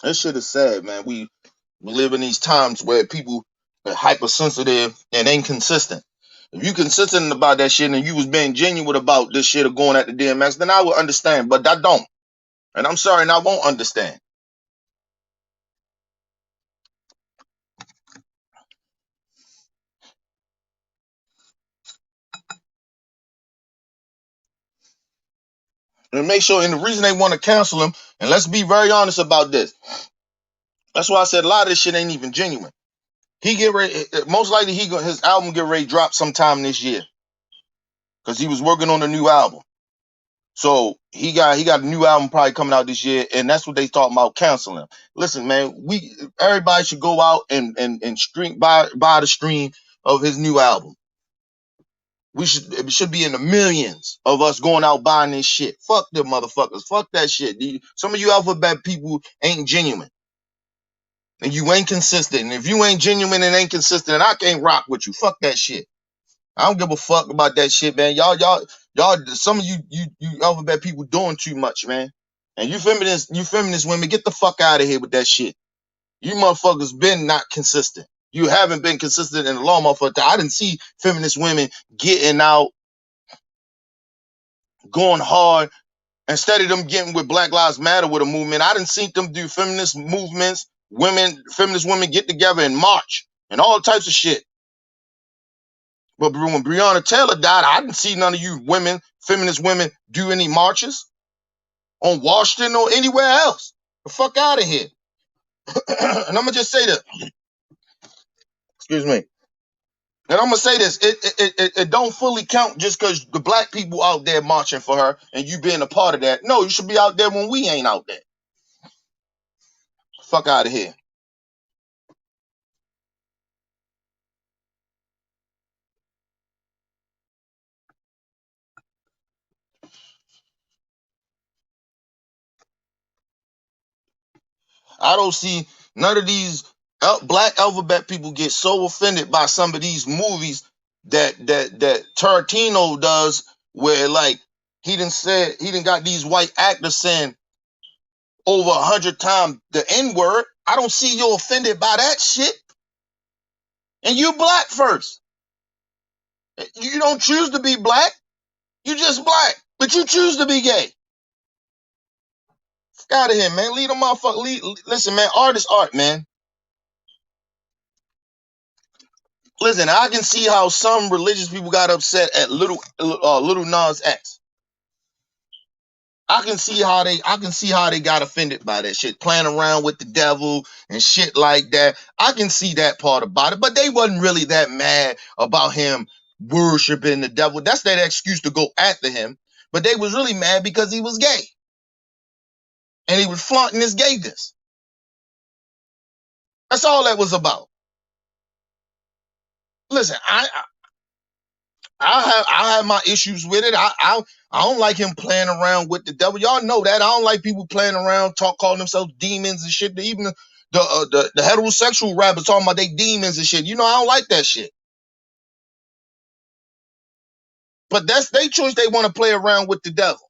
That shit is sad, man. We live in these times where people are hypersensitive and inconsistent. If you consistent about that shit and you was being genuine about this shit of going at the DMX, then I would understand. But I don't. And I'm sorry, and I won't understand. And make sure, and the reason they want to cancel him, and let's be very honest about this. That's why I said a lot of this shit ain't even genuine. He get ready, most likely his album get ready to drop sometime this year because he was working on a new album. So he got a new album probably coming out this year, and that's what they talking about canceling. Listen, man, everybody should go out and stream buy the stream of his new album. It should be in the millions of us going out buying this shit. Fuck them motherfuckers. Fuck that shit. Some of you alphabet people ain't genuine. And you ain't consistent. And if you ain't genuine and ain't consistent, I can't rock with you. Fuck that shit. I don't give a fuck about that shit, man. Y'all, some of you alphabet people doing too much, man. And you feminist women, get the fuck out of here with that shit. You motherfuckers been not consistent. You haven't been consistent in a long motherfucker time. I didn't see feminist women getting out, going hard, instead of them getting with Black Lives Matter with a movement. I didn't see them do feminist movements, feminist women get together and march and all types of shit. But when Breonna Taylor died, I didn't see none of you women, feminist women, do any marches on Washington or anywhere else. The fuck out of here. And I'm gonna just say this. Excuse me. And I'm gonna say this. It don't fully count just because the black people out there marching for her and you being a part of that. No, you should be out there when we ain't out there. Fuck out of here. I don't see none of these black alphabet people get so offended by some of these movies that Tarantino does, where like he didn't got these white actors saying over 100 times the N word. I don't see you offended by that shit. And you black first. You don't choose to be black. You just black, but you choose to be gay. Fuck out of here, man. Leave them motherfucker. Listen, man. Art is art, man. Listen, I can see how some religious people got upset at little Nas X. I can see how they got offended by that shit, playing around with the devil and shit like that. I can see that part about it, but they wasn't really that mad about him worshiping the devil. That's that excuse to go after him. But they was really mad because he was gay and he was flaunting his gayness. That's all that was about. Listen, I have my issues with it. I don't like him playing around with the devil. Y'all know that. I don't like people playing around, calling themselves demons and shit. Even the heterosexual rappers talking about they demons and shit. You know, I don't like that shit. But that's their choice. They want to play around with the devil.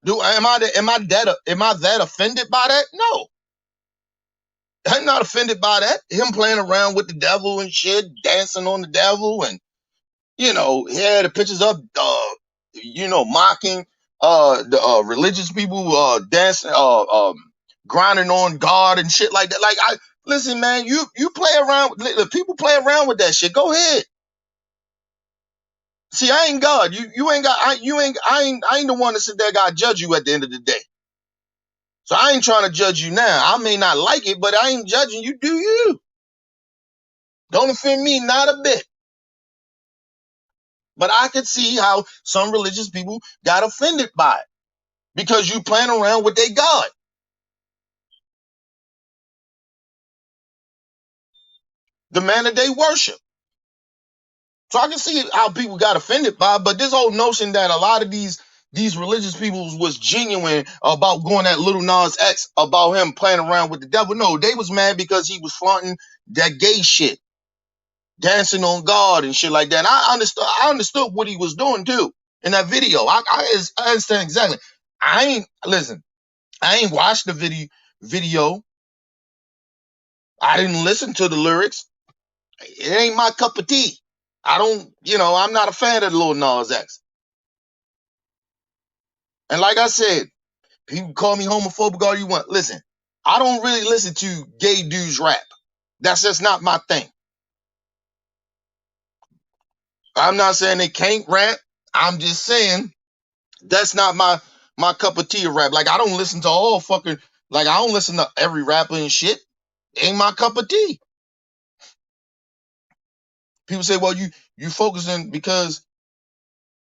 Am I that offended by that? No, I'm not offended by that. Him playing around with the devil and shit, dancing on the devil, and he had the pictures up, mocking the religious people, dancing, grinding on God and shit like that. Like, listen, man, you play around. People play around with that shit. Go ahead. See, I ain't God. You ain't got. I ain't the one that sit there got to judge you at the end of the day. So I ain't trying to judge you now. I may not like it, but I ain't judging you. Do you? Don't offend me, not a bit. But I could see how some religious people got offended by it because you playing around with their God, the man that they worship. So I can see how people got offended by it, but this whole notion that a lot of these religious people was genuine about going at Little Nas X about him playing around with the devil. No, they was mad because he was flaunting that gay shit, dancing on God and shit like that. And I understood what he was doing too in that video. I understand exactly. I ain't watched the video. I didn't listen to the lyrics. It ain't my cup of tea. I'm not a fan of the Lil Nas X. And like I said, people call me homophobic all you want. Listen, I don't really listen to gay dudes rap. That's just not my thing. I'm not saying they can't rap. I'm just saying that's not my cup of tea of rap. Like, I don't listen to I don't listen to every rapper and shit. Ain't my cup of tea. People say, well, you focusing because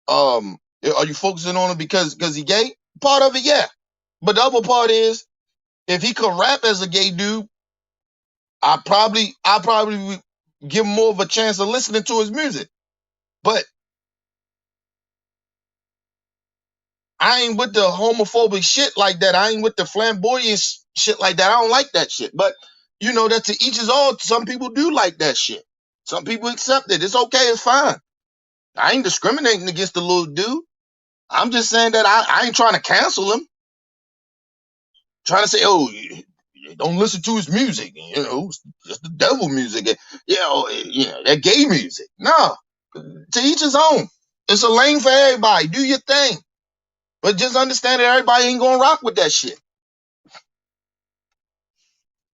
are you focusing on him because he gay? Part of it, yeah. But the other part is, if he could rap as a gay dude, I probably would give him more of a chance of listening to his music. But I ain't with the homophobic shit like that. I ain't with the flamboyant shit like that. I don't like that shit. But that to each his own. Some people do like that shit. Some people accept it. It's okay. It's fine. I ain't discriminating against the little dude. I'm just saying that I ain't trying to cancel him. Trying to say, oh, you don't listen to his music. It's just the devil music. That gay music. No, to each his own. It's a lane for everybody. Do your thing. But just understand that everybody ain't gonna rock with that shit.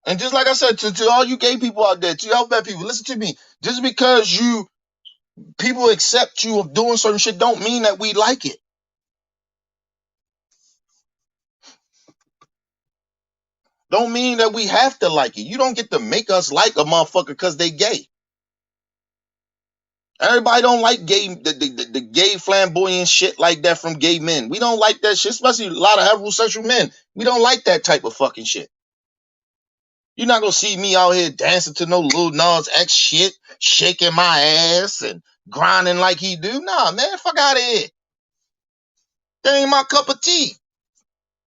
And just like I said, to all you gay people out there, to y'all bad people, listen to me. Just because people accept you of doing certain shit don't mean that we like it. Don't mean that we have to like it. You don't get to make us like a motherfucker because they gay. Everybody don't like the gay flamboyant shit like that from gay men. We don't like that shit, especially a lot of heterosexual men. We don't like that type of fucking shit. You're not gonna see me out here dancing to no Lil Nas X shit, shaking my ass and grinding like he do. Nah, man, fuck out of here. That ain't my cup of tea.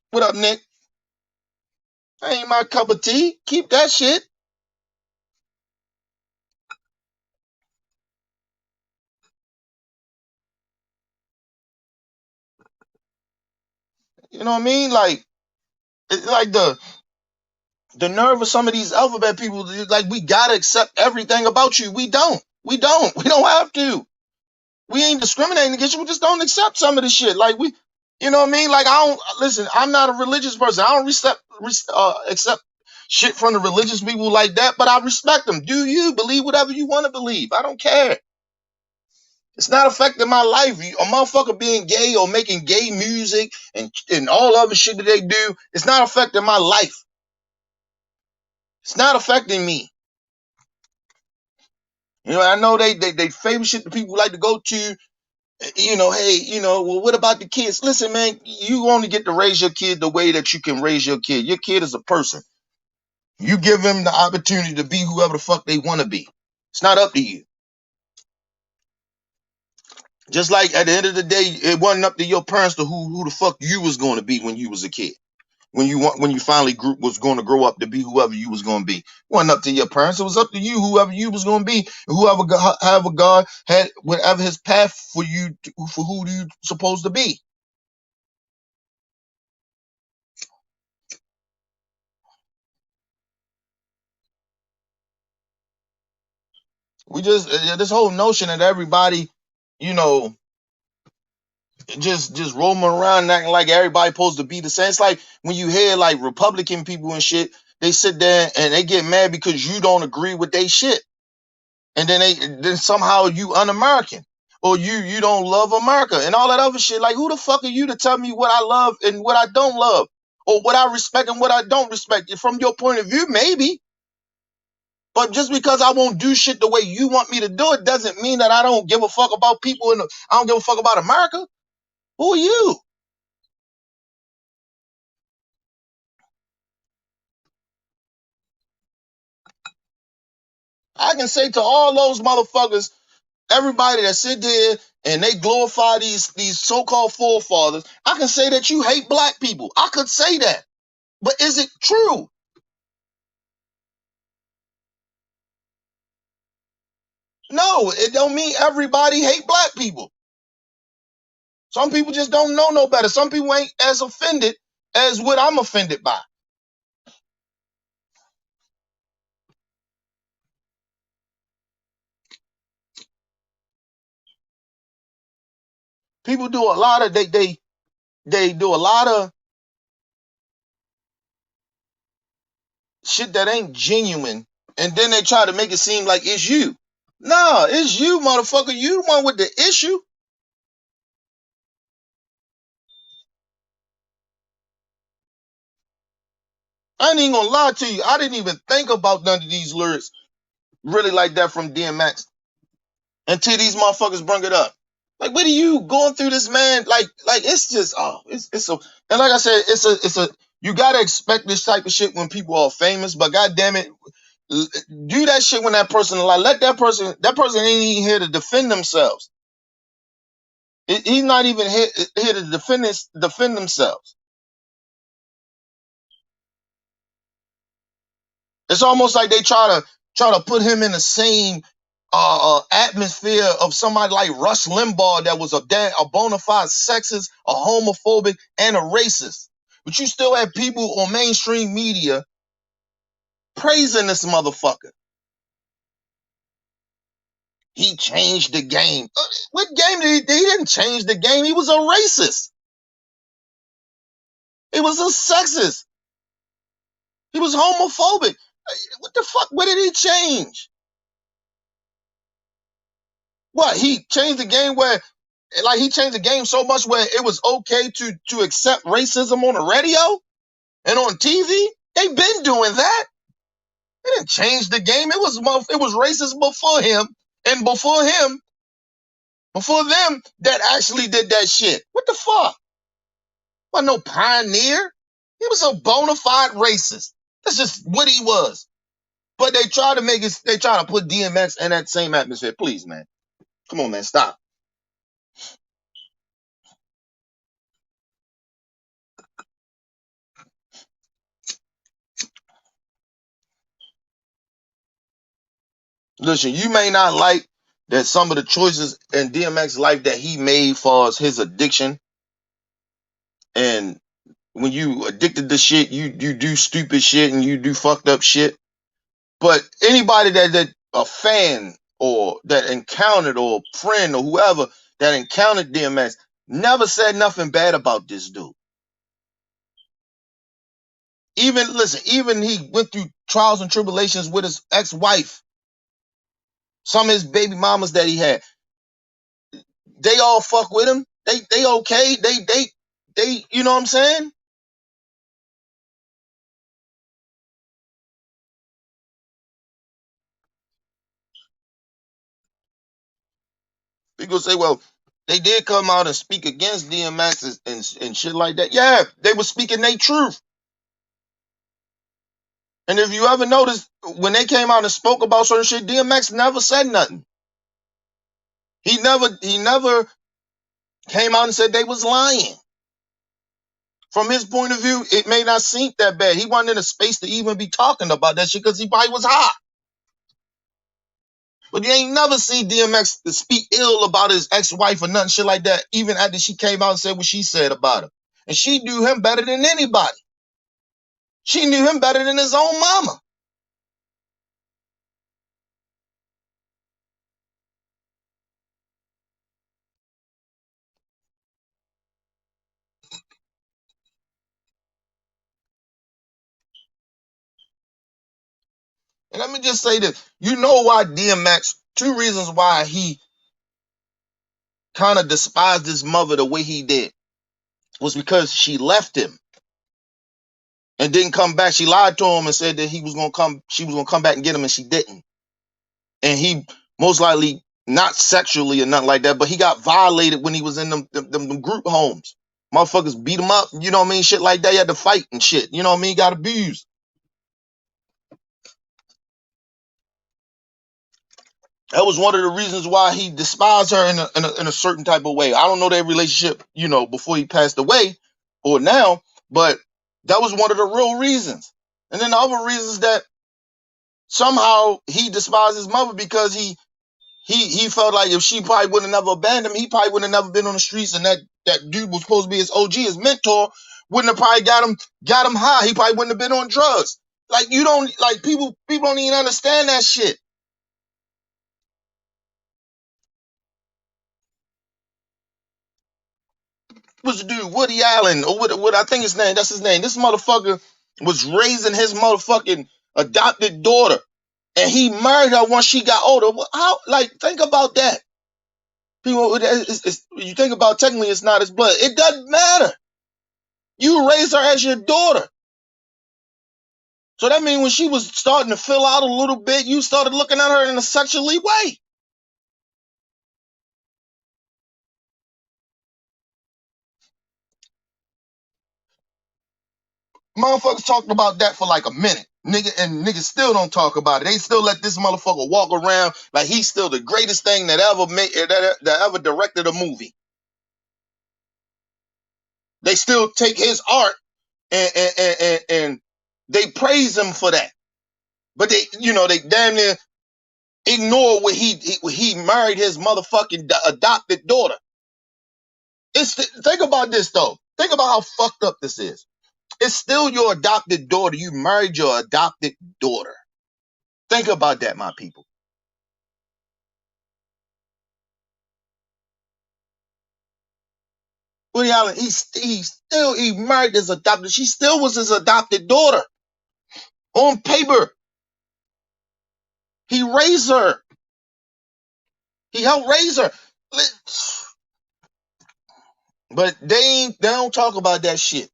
What up, Nick? That ain't my cup of tea. Keep that shit. You know what I mean? Like, it's like the nerve of some of these alphabet people, like, we gotta accept everything about you. We don't. We don't have to. We ain't discriminating against you. We just don't accept some of the shit. Like, you know what I mean? Like, listen, I'm not a religious person. I don't accept shit from the religious people like that, but I respect them. Do you believe whatever you want to believe? I don't care. It's not affecting my life. A motherfucker being gay or making gay music and all other shit that they do, it's not affecting my life. It's not affecting me. You know, I know they favorite shit that people like to go to. You know, hey, you know, well, what about the kids? Listen, man, you only get to raise your kid the way that you can raise your kid. Your kid is a person. You give them the opportunity to be whoever the fuck they want to be. It's not up to you. Just like at the end of the day, it wasn't up to your parents to who the fuck you was going to be when you was a kid. When you finally was going to grow up to be whoever you was going to be. It wasn't up to your parents. It was up to you, whoever you was going to be, and however God had whatever His path for you for who you supposed to be. We just this whole notion that everybody, you know, just roaming around acting like everybody supposed to be the same. It's like when you hear like Republican people and shit, they sit there and they get mad because you don't agree with their shit, and then somehow you un-American or you don't love America and all that other shit. Like who the fuck are you to tell me what I love and what I don't love, or what I respect and what I don't respect? From your point of view, maybe. But just because I won't do shit the way you want me to do it doesn't mean that I don't give a fuck about people I don't give a fuck about America. Who are you? I can say to all those motherfuckers, everybody that sit there and they glorify these so-called forefathers, I can say that you hate black people. I could say that. But is it true? No, it don't mean everybody hate black people. Some people just don't know no better. Some people ain't as offended as what I'm offended by. People do a lot of they do a lot of shit that ain't genuine, and then they try to make it seem like it's you. Nah, it's you, motherfucker. You the one with the issue. I ain't even gonna lie to you. I didn't even think about none of these lyrics really like that from DMX until these motherfuckers bring it up. Like, what are you going through this, man? Like it's just it's so. And like I said, it's a you gotta expect this type of shit when people are famous. But goddamn it, do that shit when that person alive. Let that person ain't even here to defend themselves. He's not even here to defend themselves. It's almost like they try to put him in the same atmosphere of somebody like Rush Limbaugh that was a bona fide sexist, a homophobic, and a racist. But you still have people on mainstream media praising this motherfucker. He changed the game. What game did he didn't change the game. He was a racist. He was a sexist. He was homophobic. What the fuck? What did he change? What, he changed the game where, like, he changed the game so much where it was okay to accept racism on the radio and on TV? They've been doing that. They didn't change the game. It was racist before him, and before them that actually did that shit. What the fuck? Wasn't no pioneer. He was a bona fide racist. That's just what he was. But they try to put DMX in that same atmosphere. Please, man. Come on, man. Stop. Listen, you may not like that some of the choices in DMX life that he made for his addiction, and when you addicted to shit, you do stupid shit and you do fucked up shit. But anybody that a fan or that encountered or friend or whoever that encountered DMX never said nothing bad about this dude. Even listen, even he went through trials and tribulations with his ex-wife, some of his baby mamas that he had. they all fuck with him. They okay. They you know what I'm saying? People say, well, they did come out and speak against DMX and shit like that. Yeah, they were speaking their truth. And if you ever notice, when they came out and spoke about certain shit, DMX never said nothing. He never came out and said they was lying. From his point of view, it may not seem that bad. He wasn't in a space to even be talking about that shit because he probably was hot. But you ain't never seen DMX speak ill about his ex-wife or nothing shit like that, even after she came out and said what she said about him. And she knew him better than anybody. She knew him better than his own mama. And let me just say this. You know why DMX, two reasons why he kind of despised his mother the way he did was because she left him and didn't come back. She lied to him and said that she was gonna come back and get him, and she didn't. And he most likely not sexually or nothing like that, but he got violated when he was in them group homes. Motherfuckers beat him up, you know what I mean? Shit like that. He had to fight and shit. You know what I mean? He got abused. That was one of the reasons why he despised her in a certain type of way. I don't know their relationship, before he passed away or now, but that was one of the real reasons. And then the other reasons that somehow he despised his mother because he felt like if she probably would have never abandoned him, he probably would have never been on the streets, and that dude was supposed to be his OG, his mentor, wouldn't have probably got him high. He probably wouldn't have been on drugs. Like you don't like people don't even understand that shit. What's the dude, Woody Allen, or what I think his name, that's his name. This motherfucker was raising his motherfucking adopted daughter, and he married her once she got older. How, like, think about that. People, you think about technically it's not his blood. It doesn't matter. You raised her as your daughter. So that means when she was starting to fill out a little bit, you started looking at her in a sexually way. Motherfuckers talked about that for like a minute. Niggas still don't talk about it. They still let this motherfucker walk around like he's still the greatest thing that ever made that ever directed a movie. They still take his art and they praise him for that. But they damn near ignore what he married his motherfucking adopted daughter. Think about this though. Think about how fucked up this is. It's still your adopted daughter. You married your adopted daughter. Think about that, my people. Woody Allen, he married his adopted. She still was his adopted daughter. On paper, he raised her. He helped raise her. But they don't talk about that shit.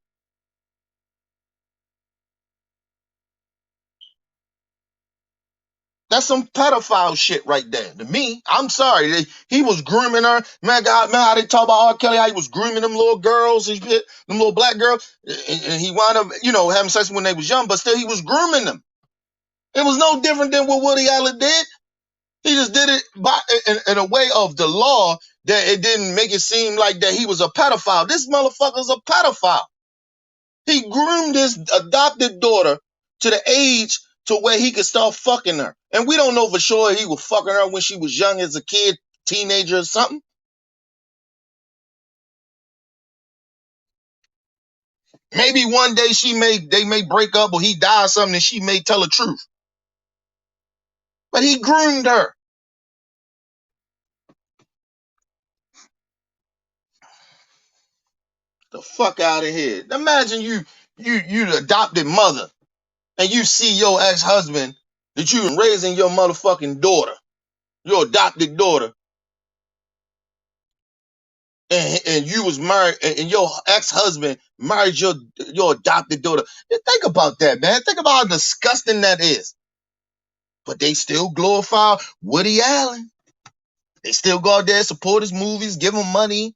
That's some pedophile shit right there. To me, I'm sorry. He was grooming her. Man, God, man, how they talk about R. Kelly, how he was grooming them little girls and shit, them little black girls. And he wound up, having sex when they was young, but still he was grooming them. It was no different than what Woody Allen did. He just did it in a way of the law that it didn't make it seem like that he was a pedophile. This motherfucker's a pedophile. He groomed his adopted daughter to the age to where he could start fucking her. And we don't know for sure he was fucking her when she was young as a kid, teenager or something. Maybe one day they may break up or he die or something and she may tell the truth. But he groomed her. The fuck out of here. Imagine you the adopted mother and you see your ex-husband that you raising your motherfucking daughter, your adopted daughter, and you was married, and your ex-husband married your adopted daughter. Think about that, man. Think about how disgusting that is. But they still glorify Woody Allen. They still go out there, support his movies, give him money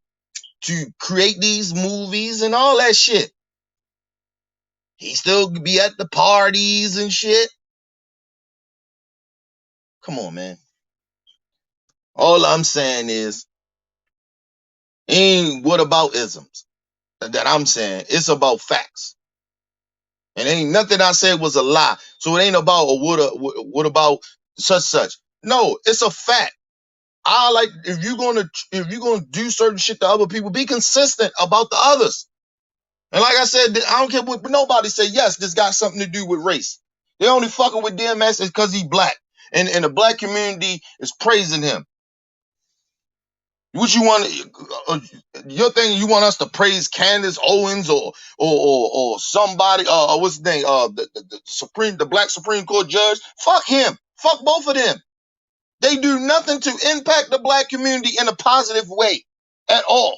to create these movies and all that shit. He still be at the parties and shit. Come on, man. All I'm saying is, ain't what about isms that I'm saying. It's about facts. And ain't nothing I said was a lie. So it ain't about what about such. No, it's a fact. I like if you're gonna do certain shit to other people, be consistent about the others. And like I said, I don't care what nobody say. Yes, this got something to do with race. They only fucking with DMX is because he's black, and the black community is praising him. What you want? Your thing? You want us to praise Candace Owens or somebody? What's his name? The black Supreme Court judge. Fuck him. Fuck both of them. They do nothing to impact the black community in a positive way at all.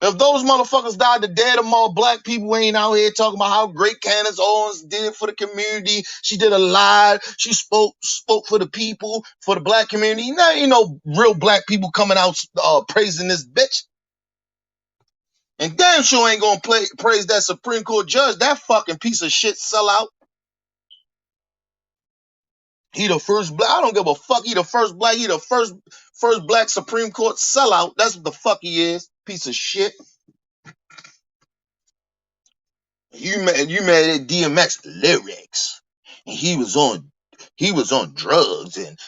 If those motherfuckers died, the dead of all black people ain't out here talking about how great Candace Owens did for the community. She did a lot. She spoke for the people, for the black community. Now ain't no real black people coming out praising this bitch. And damn sure ain't gonna praise that Supreme Court judge, that fucking piece of shit sellout. He the first black. I don't give a fuck. He the first black. He the first black Supreme Court sellout. That's what the fuck he is. Piece of shit. You mad at DMX lyrics. And he was on drugs and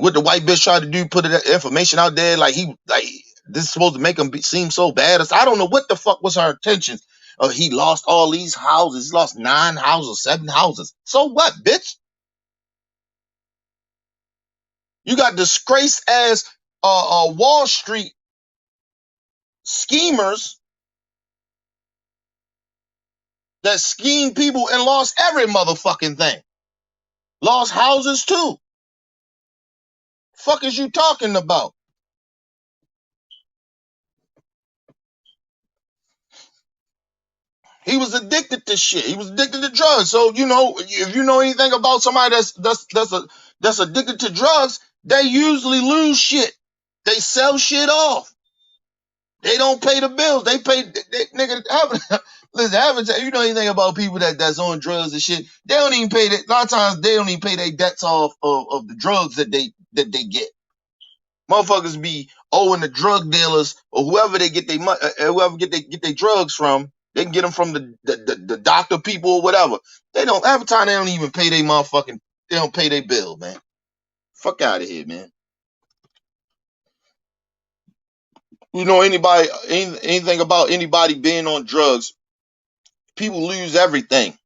what the white bitch tried to do, put that information out there like this is supposed to make him seem so bad. I don't know what the fuck was her intentions. He lost all these houses. He lost 9 houses, 7 houses. So what, bitch? You got disgraced as Wall Street schemers that scheme people and lost every motherfucking thing. Lost houses too. Fuck is you talking about? He was addicted to shit. He was addicted to drugs. So if you know anything about somebody that's addicted to drugs, they usually lose shit. They sell shit off. They don't pay the bills. Nigga. Listen, you know anything about people that's on drugs and shit? They don't even pay that. A lot of times they don't even pay their debts off of the drugs that they get. Motherfuckers be owing the drug dealers or whoever they get their drugs from. They can get them from the doctor people or whatever. They don't every time they don't even pay their motherfucking. They don't pay their bill, man. Fuck out of here, man. You know anything about anybody being on drugs? People lose everything.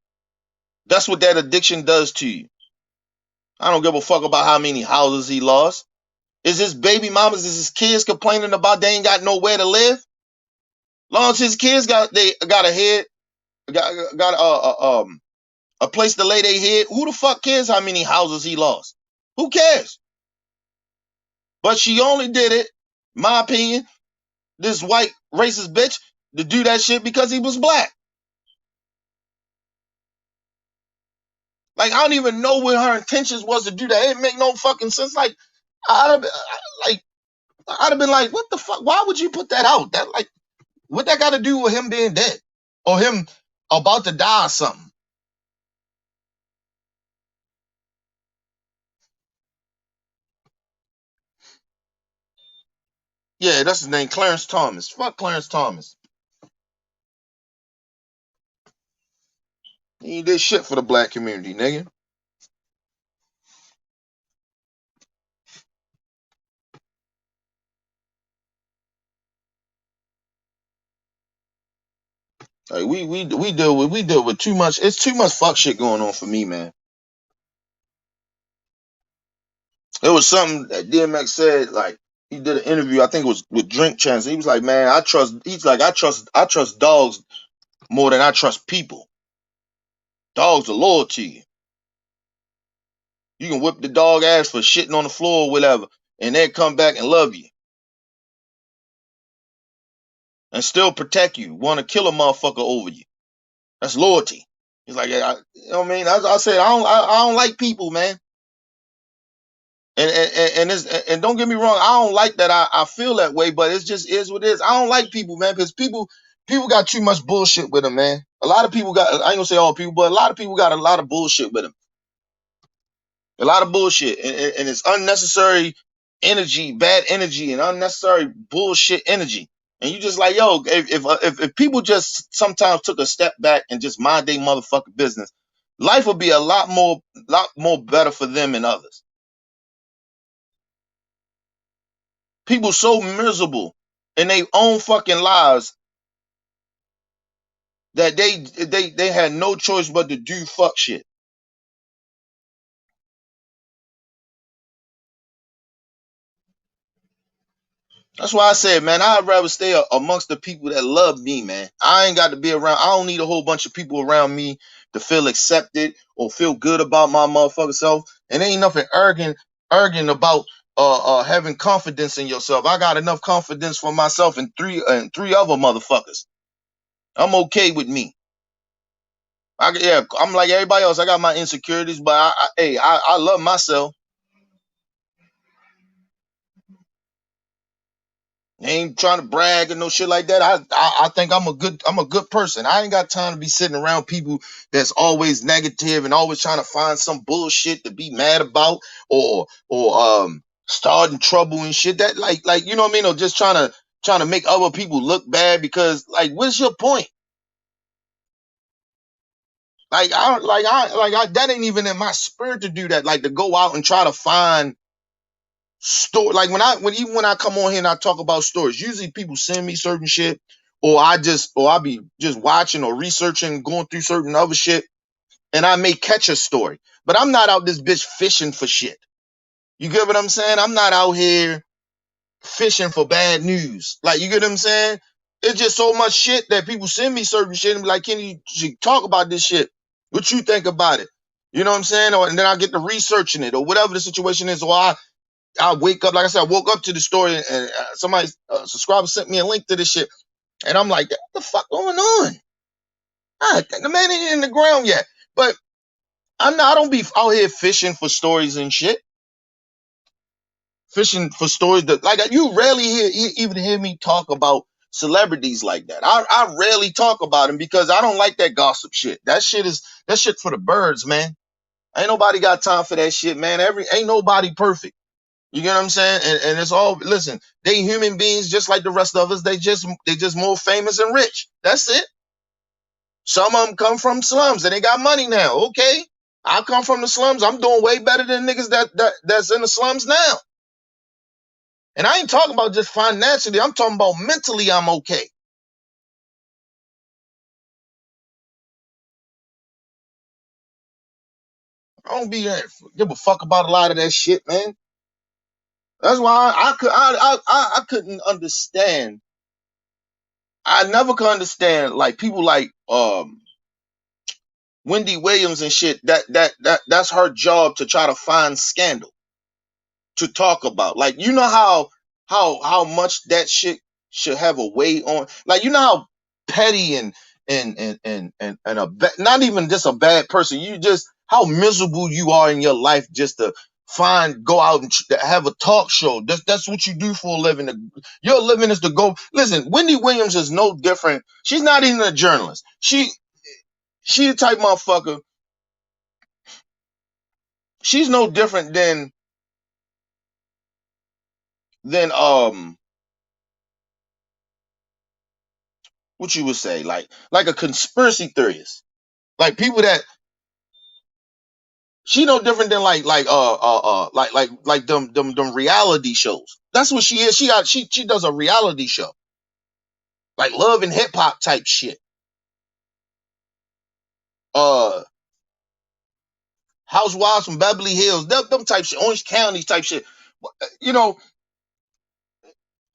That's what that addiction does to you. I don't give a fuck about how many houses he lost. Is his baby mamas, is his kids complaining about they ain't got nowhere to live? Long as his kids got a head, got a place to lay their head, who the fuck cares how many houses he lost? Who cares? But she only did it, my opinion, this white racist bitch, to do that shit because he was black. Like, I don't even know what her intentions was to do that. It make no fucking sense. Like, I'd have been like, what the fuck? Why would you put that out? That like, what that got to do with him being dead or him about to die or something? Yeah, that's his name, Clarence Thomas. Fuck Clarence Thomas. He did shit for the black community, nigga. Like we deal with too much. It's too much fuck shit going on for me, man. It was something that DMX said. Like he did an interview. I think it was with Drink Chance. He was like, man, I trust dogs more than I trust people. Dogs are loyal to you. You can whip the dog ass for shitting on the floor or whatever, and then come back and love you and still protect you. Want to kill a motherfucker over you. That's loyalty. He's like, you know what I mean? I said, I don't like people, man. And don't get me wrong, I don't like that. I feel that way, but it's just is what it is. I don't like people, man, because people got too much bullshit with them, man. A lot of people got. I ain't gonna say all people, but a lot of people got a lot of bullshit with them. A lot of bullshit, and it's unnecessary energy, bad energy, and unnecessary bullshit energy. And you just like, yo, if people just sometimes took a step back and just mind their motherfucking business, life would be a lot more better for them and others. People so miserable in their own fucking lives that they had no choice but to do fuck shit. That's why I said, man, I'd rather stay amongst the people that love me, man. I ain't got to be around. I don't need a whole bunch of people around me to feel accepted or feel good about my motherfucking self. And ain't nothing arrogant about having confidence in yourself. I got enough confidence for myself and three other motherfuckers. I'm okay with me. Yeah, I'm like everybody else. I got my insecurities, but I love myself. I ain't trying to brag and no shit like that. I think I'm a good person. I ain't got time to be sitting around people that's always negative and always trying to find some bullshit to be mad about or starting trouble and shit. That like you know what I mean? Or just trying to make other people look bad because like what's your point? That ain't even in my spirit to do that. Like to go out and try to find story. Like even when I come on here and I talk about stories, usually people send me certain shit, or I'll be just watching or researching, going through certain other shit, and I may catch a story. But I'm not out this bitch fishing for shit. You get what I'm saying? I'm not out here fishing for bad news. Like you get what I'm saying? It's just so much shit that people send me certain shit and be like, can you talk about this shit? What you think about it? You know what I'm saying? And then I get to researching it or whatever the situation is, or I wake up, like I said, I woke up to the story and somebody, subscriber sent me a link to this shit. And I'm like, what the fuck going on? The man ain't in the ground yet. But I don't be out here fishing for stories and shit. Fishing for stories that, like, you rarely even hear me talk about celebrities like that. I rarely talk about them because I don't like that gossip shit. That shit for the birds, man. Ain't nobody got time for that shit, man. Ain't nobody perfect. You get what I'm saying? And it's all, listen, they human beings just like the rest of us. They just more famous and rich. That's it. Some of them come from slums and they got money now. Okay. I come from the slums. I'm doing way better than niggas that's in the slums now. And I ain't talking about just financially. I'm talking about mentally I'm okay. I don't give a fuck about a lot of that shit, man. That's why I couldn't understand. I never could understand like people like Wendy Williams and shit. That's her job to try to find scandal to talk about. Like you know how much that shit should have a weight on. Like you know how petty and not even just a bad person. You just how miserable you are in your life just to go out and have a talk show. That's what you do for a living. Your living is to go. Listen, Wendy Williams is no different. She's not even a journalist. She the type motherfucker. She's no different than what you would say, like a conspiracy theorist. Like people that she no different than like them reality shows. That's what she is. She does a reality show. Like love and hip hop type shit. Uh Housewives from Beverly Hills, them type shit, Orange County type shit. You know,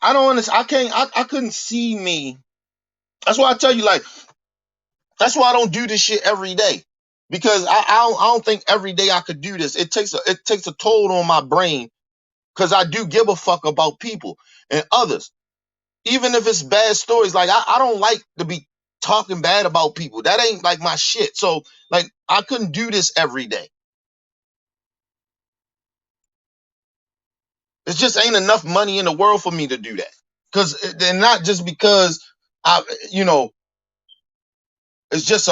I don't understand. I couldn't see me. That's why I tell you, like, that's why I don't do this shit every day. because I don't think every day I could do this. It takes a toll on my brain because I do give a fuck about people and others, even if it's bad stories. Like I don't like to be talking bad about people. That ain't like my shit. So like I couldn't do this every day. It just ain't enough money in the world for me to do that. Cause and not just because I, you know, it's just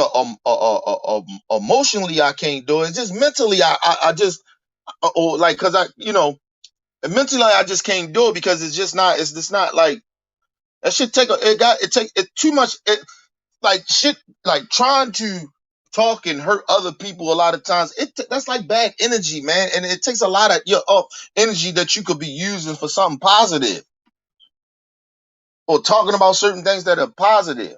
emotionally I can't do it. It's just mentally I just or like cause I mentally I just can't do it because it's just not like that shit take it too much like shit like trying to talk and hurt other people a lot of times that's like bad energy, man, and it takes a lot of your energy that you could be using for something positive or talking about certain things that are positive.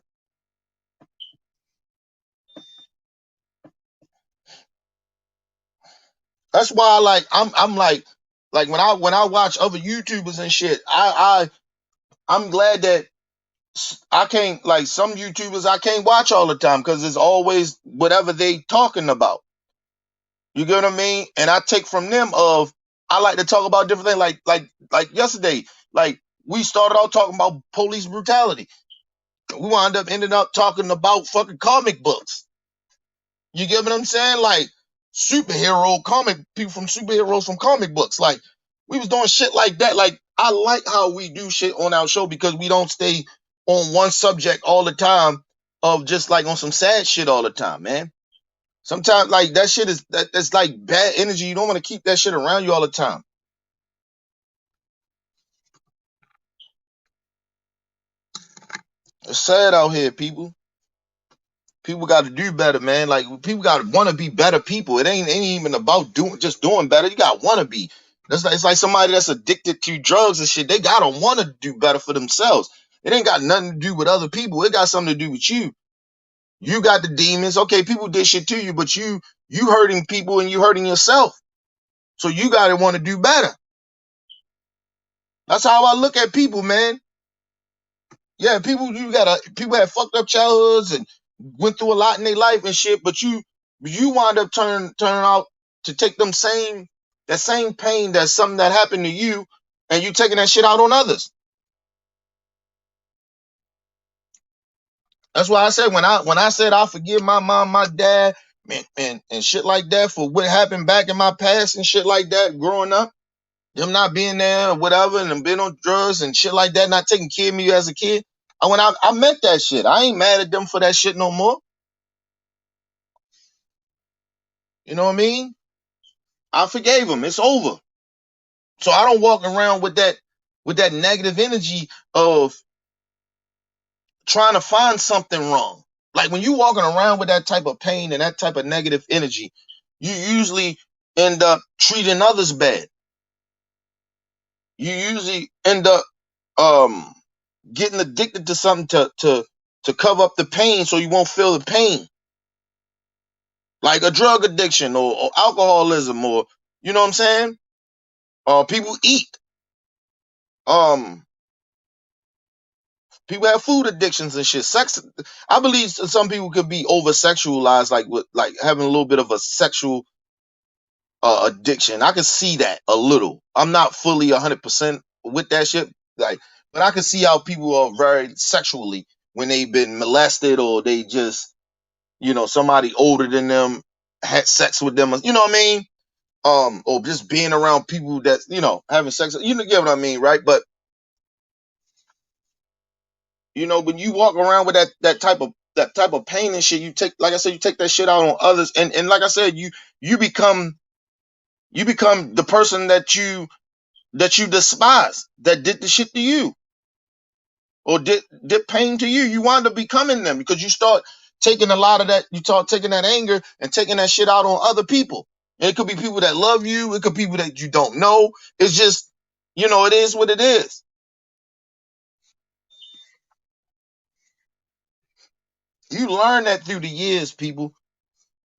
That's why I'm like when I watch other YouTubers and shit, I'm glad that I can't like some YouTubers I can't watch all the time because it's always whatever they talking about. You get what I mean? And I take from them of I like to talk about different things like yesterday. Like we started out talking about police brutality. We wound up ending up talking about fucking comic books. You get what I'm saying? Like superhero comic people from superheroes from comic books. Like we was doing shit like that. Like I like how we do shit on our show because we don't stay on one subject all the time of just like on some sad shit all the time, man. Sometimes like that shit that's like bad energy. You don't want to keep that shit around you all the time. It's sad out here, people. People got to do better, man. Like people got to want to be better people. It ain't even about doing better. You got to want to be. It's like somebody that's addicted to drugs and shit. They gotta want to do better for themselves. It ain't got nothing to do with other people. It got something to do with you. You got the demons. Okay, people did shit to you, but you hurting people and you hurting yourself. So you gotta want to do better. That's how I look at people, man. Yeah, people had fucked up childhoods and went through a lot in their life and shit, but you wind up turning out to take that same pain that's something that happened to you, and you taking that shit out on others. That's why I said when I said I forgive my mom, my dad, man, and shit like that for what happened back in my past and shit like that growing up, them not being there or whatever, and them being on drugs and shit like that, not taking care of me as a kid. I meant that shit. I ain't mad at them for that shit no more. You know what I mean? I forgave them. It's over. So I don't walk around with that negative energy of trying to find something wrong. Like when you walking around with that type of pain and that type of negative energy, you usually end up treating others bad. You usually end up um getting addicted to something to cover up the pain so you won't feel the pain. Like a drug addiction or alcoholism or you know what I'm saying? People eat. Um People have food addictions and shit. Sex, I believe some people could be over sexualized, like with like having a little bit of a sexual addiction. I can see that a little. I'm not fully 100% with that shit, like, but I can see how people are very sexually when they've been molested or they just, somebody older than them had sex with them. You know what I mean? Or just being around people that having sex. You know, get what I mean, right? But when you walk around with that type of pain and shit, you take, like I said, you take that shit out on others, and like I said, you become the person that you despise, that did the shit to you or did pain to you. You wind up becoming them because you start taking a lot of that. You start taking that anger and taking that shit out on other people. And it could be people that love you. It could be people that you don't know. It's just, it is what it is. You learn that through the years, people.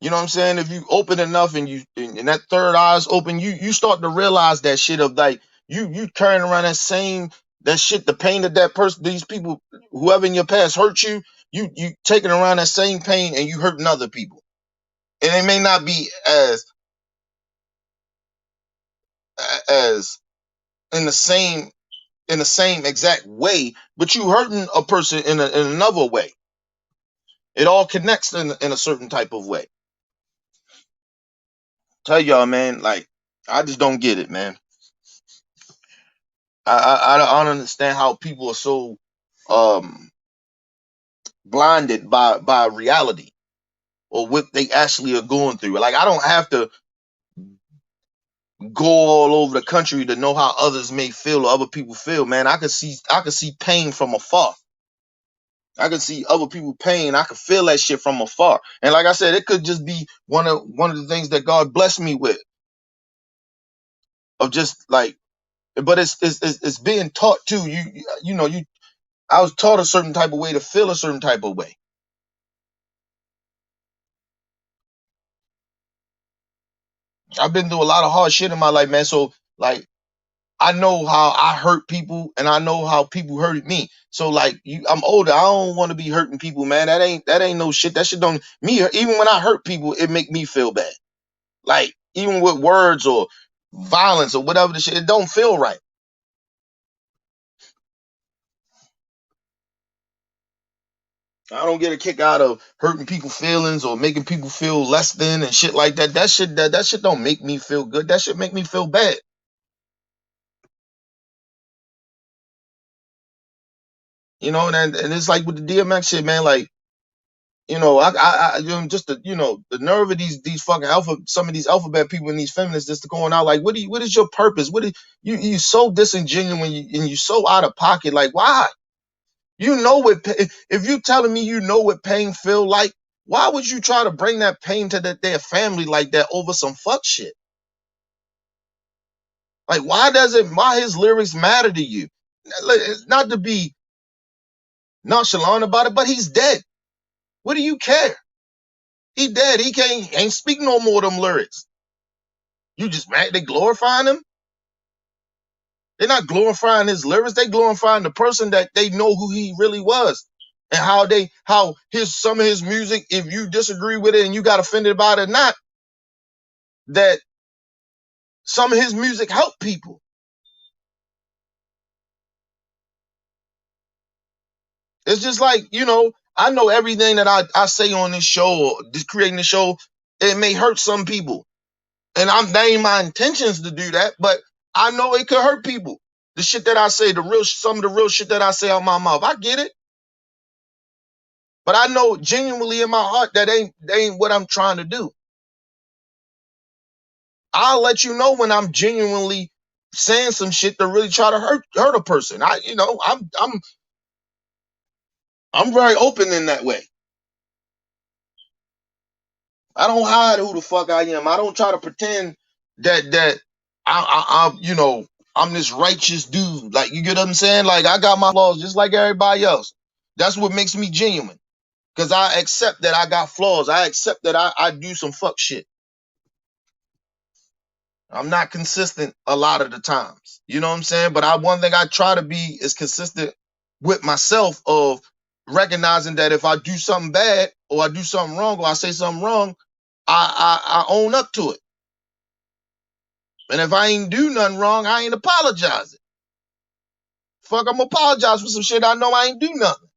You know what I'm saying? If you open enough and and that third eye is open, you start to realize that shit of like you carrying around that shit, the pain that person, these people, whoever in your past hurt you, you taking around that same pain and you hurting other people. and it may not be as in the same exact way, but you hurting a person in another way. It all connects in a certain type of way. Tell y'all, man, like I just don't get it, man. I don't understand how people are so um blinded by reality or what they actually are going through. Like I don't have to go all over the country to know how others may feel or other people feel, man. I could see pain from afar. I could see other people pain. I could feel that shit from afar. And like I said, it could just be one of the things that God blessed me with of just like, but it's being taught too. You know you I was taught a certain type of way to feel a certain type of way. I've been through a lot of hard shit in my life, man. So like I know how I hurt people and I know how people hurted me. So like I'm older. I don't want to be hurting people, man. That ain't no shit. That shit don't me. Even when I hurt people, it make me feel bad. Like even with words or violence or whatever the shit, it don't feel right. I don't get a kick out of hurting people's feelings or making people feel less than and shit like that. That shit don't make me feel good. That shit make me feel bad. And it's like with the DMX shit, man. Like just the nerve of these fucking some of these alphabet people and these feminists just going out like, what is your purpose? What is you so disingenuous and you so out of pocket? Like, why? You know if you telling me you know what pain feel like, why would you try to bring that pain to their family like that over some fuck shit? Like, why his lyrics matter to you? Not to be nonchalant about it, but he's dead. What do you care? He dead. He ain't speak no more of them lyrics. You just mad they glorifying him? They're not glorifying his lyrics. They glorifying the person that they know who he really was. And how some of his music, if you disagree with it and you got offended about it or not, that some of his music helped people. It's just like, I know everything that I say on this show or just creating the show, it may hurt some people. And that ain't my intentions to do that, but I know it could hurt people. The shit that I say, some of the real shit that I say out my mouth, I get it. But I know genuinely in my heart that ain't what I'm trying to do. I'll let you know when I'm genuinely saying some shit to really try to hurt a person. I'm very open in that way. I don't hide who the fuck I am. I don't try to pretend that I'm this righteous dude. Like, you get what I'm saying? Like, I got my flaws just like everybody else. That's what makes me genuine. Cause I accept that I got flaws. I accept that I do some fuck shit. I'm not consistent a lot of the times. You know what I'm saying? But one thing I try to be is consistent with myself of recognizing that if I do something bad or I do something wrong or I say something wrong, I own up to it. And if I ain't do nothing wrong, I ain't apologizing. Fuck, I'm apologize for some shit I know I ain't do nothing.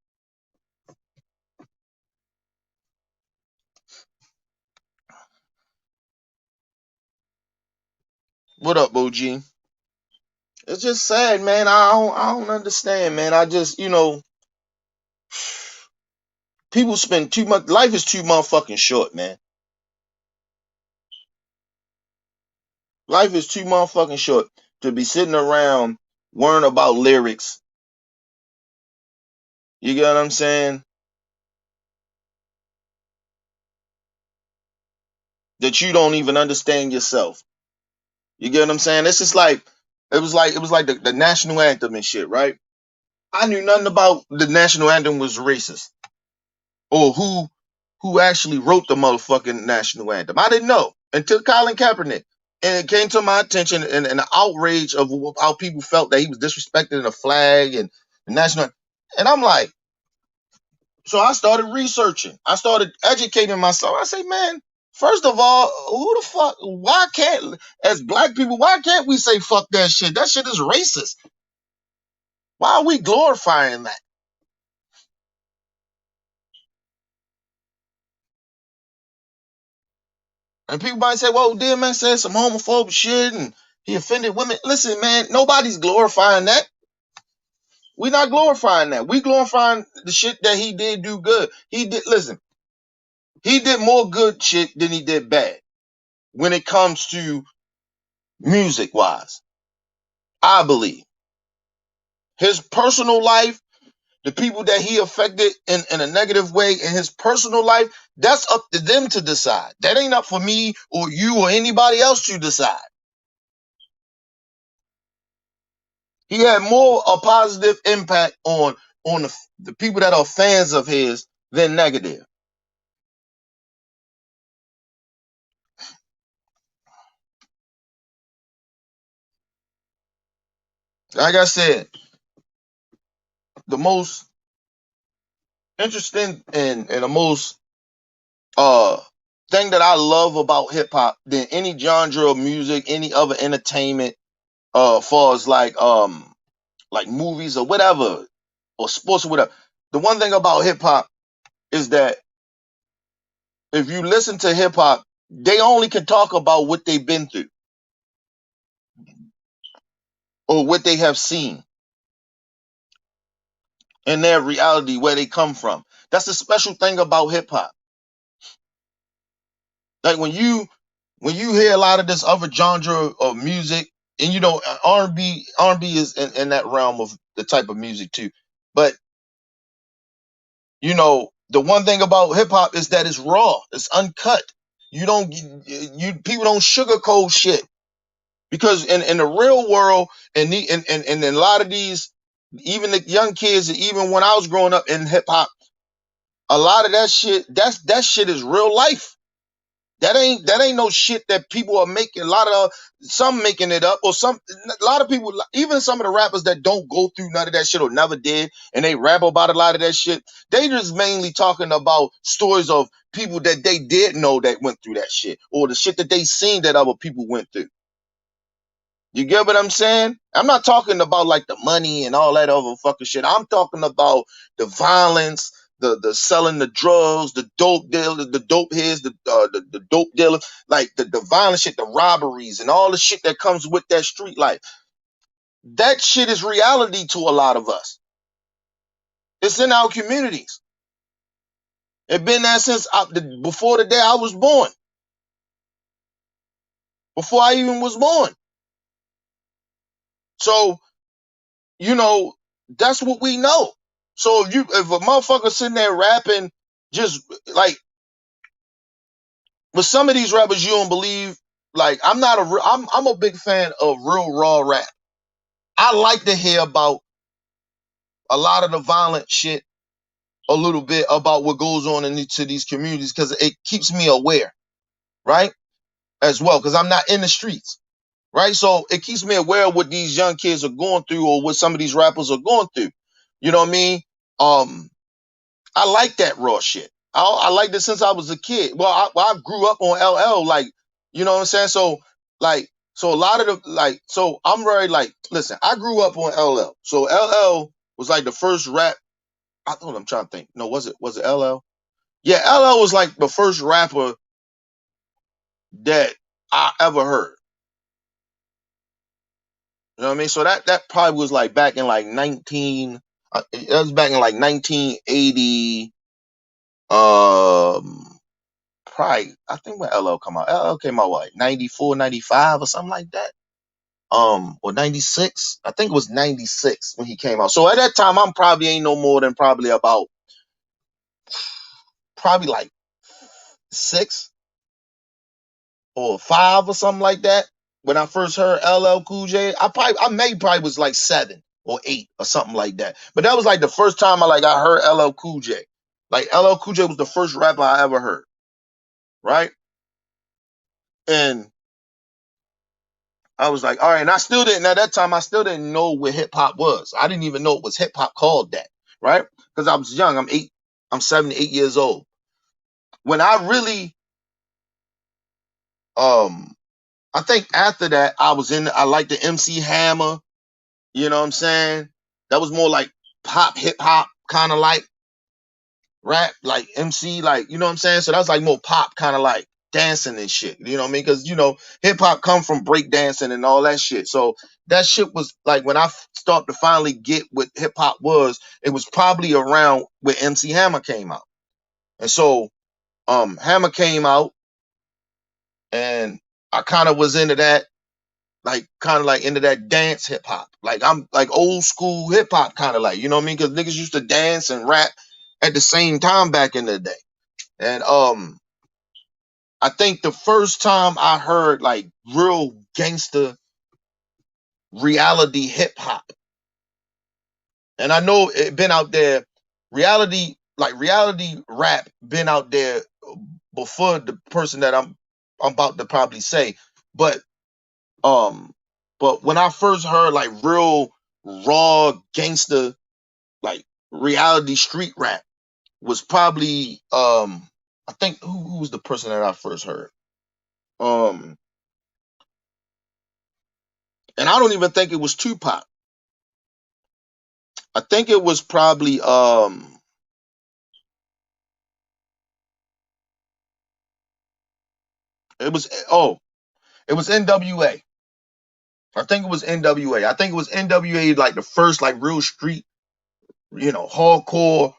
What up, OG? It's just sad, man. I don't understand, man. I just, people spend too much. Life is too motherfucking short, man. Life is too motherfucking short to be sitting around worrying about lyrics. You get what I'm saying? That you don't even understand yourself. You get what I'm saying? It's just like it was like the national anthem and shit, right? I knew nothing about the national anthem was racist or who actually wrote the motherfucking national anthem. I didn't know until Colin Kaepernick. And it came to my attention and the outrage of how people felt that he was disrespecting the flag and the national. And I'm like, so I started researching. I started educating myself. I say, man, First of all, who the fuck? Why can't, as black people, why can't we say fuck that shit? That shit is racist. Why are we glorifying that? And people might say, well, DMX said some homophobic shit and he offended women. Listen, man, nobody's glorifying that. We're not glorifying that. We glorifying the shit that he did do good. He did, listen, he did more good shit than he did bad when it comes to music wise. I believe his personal life, the people that he affected in a negative way in his personal life, that's up to them to decide. That ain't up for me or you or anybody else to decide. He had more a positive impact on the people that are fans of his than negative. Like I said, the most interesting and the most uh thing that I love about hip hop than any genre of music, any other entertainment, far as like movies or whatever, or sports or whatever. The one thing about hip hop is that if you listen to hip hop, they only can talk about what they've been through or what they have seen in their reality, where they come from. That's the special thing about hip hop. Like when you hear a lot of this other genre of music, and you know R&B is in that realm of the type of music too. But you know the one thing about hip hop is that it's raw, it's uncut. You don't you people don't sugarcoat shit because in the real world and in a lot of these, even the young kids, even when I was growing up in hip hop, a lot of that shit, that shit is real life. That ain't no shit that people are making. A lot of some making it up, or some a lot of people, even some of the rappers that don't go through none of that shit or never did, and they rap about a lot of that shit. They just mainly talking about stories of people that they did know that went through that shit, or the shit that they seen that other people went through. You get what I'm saying? I'm not talking about like the money and all that other fucking shit. I'm talking about the violence, the selling the drugs, the dope dealers, the dope heads, the dope dealers, like the violent shit, the robberies, and all the shit that comes with that street life. That shit is reality to a lot of us. It's in our communities. It's been there since before the day I was born. Before I even was born. So you know, that's what we know. So if a motherfucker sitting there rapping, just like with some of these rappers, you don't believe. Like I'm a big fan of real raw rap. I like to hear about a lot of the violent shit, a little bit about what goes on in these communities because it keeps me aware, right? As well, because I'm not in the streets, right? So it keeps me aware of what these young kids are going through or what some of these rappers are going through. You know what I mean? Um, I like that raw shit. I liked it since I was a kid. Well, I grew up on LL, like, you know what I'm saying? So, like, so a lot of the, like, so I'm very, like, listen, I grew up on LL. So LL was like the first rap. I thought I'm trying to think. No, was it LL? Yeah, LL was like the first rapper that I ever heard. You know what I mean? So that probably was like back in like 19, it was back in like 1980, probably, I think when LL come out. LL came out what, 94, 95 or something like that. Or 96. I think it was 96 when he came out. So at that time, I'm probably ain't no more than probably about probably like 6 or 5 or something like that. When I first heard LL Cool J, I may probably was like 7 or 8 or something like that. But that was like the first time I heard LL Cool J. Like LL Cool J was the first rapper I ever heard, right? And I was like, all right, and I still didn't at that time. I still didn't know what hip hop was. I didn't even know it was hip hop called that, right? Because I was young. I'm 7 to 8 years old. When I really um I think after that I liked the MC Hammer, you know what I'm saying? That was more like pop hip hop kind of like rap, like MC, like, you know what I'm saying? So that was like more pop kind of like dancing and shit. You know what I mean? Because hip hop come from break dancing and all that shit. So that shit was like when I started to finally get what hip hop was, it was probably around where MC Hammer came out. And so Hammer came out and I kind of was into that, like kind of like into that dance hip hop. Like I'm like old school hip hop kind of like, you know what I mean? Because niggas used to dance and rap at the same time back in the day. And I think the first time I heard like real gangster reality hip hop, and I know it been out there, reality rap been out there before the person that I'm about to probably say, but um, but when I first heard like real raw gangster like reality street rap was probably I think who was the person that I first heard um and I don't even think it was Tupac. I think it was probably it was it was NWA. I think it was NWA. I think it was NWA like the first like real street, hardcore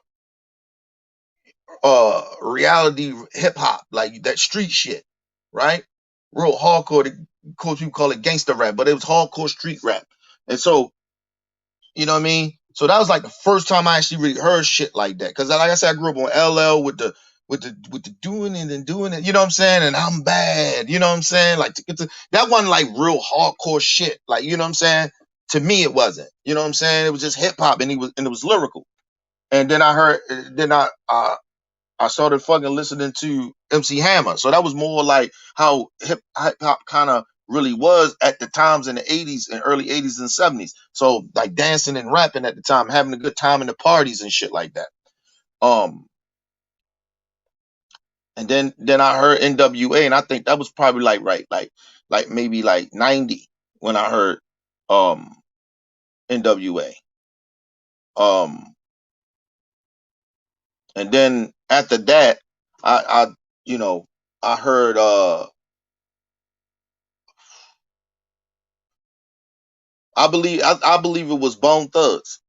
reality hip hop, like that street shit, right? Real hardcore. Of course you call it gangster rap, but it was hardcore street rap. And so, you know what I mean? So that was like the first time I actually really heard shit like that. Cause like I said, I grew up on LL with the doing it and doing it, you know what I'm saying? And I'm bad, you know what I'm saying? Like that wasn't like real hardcore shit. Like, you know what I'm saying? To me it wasn't. You know what I'm saying? It was just hip hop and it was lyrical. And then I started fucking listening to MC Hammer. So that was more like how hip hop kind of really was at the times in the 80s and early 80s and 70s. So like dancing and rapping at the time, having a good time in the parties and shit like that. Um and then I heard NWA and I think that was probably like right like maybe like 90 when I heard um NWA. Um and then after that I you know I heard I believe it was Bone Thugs.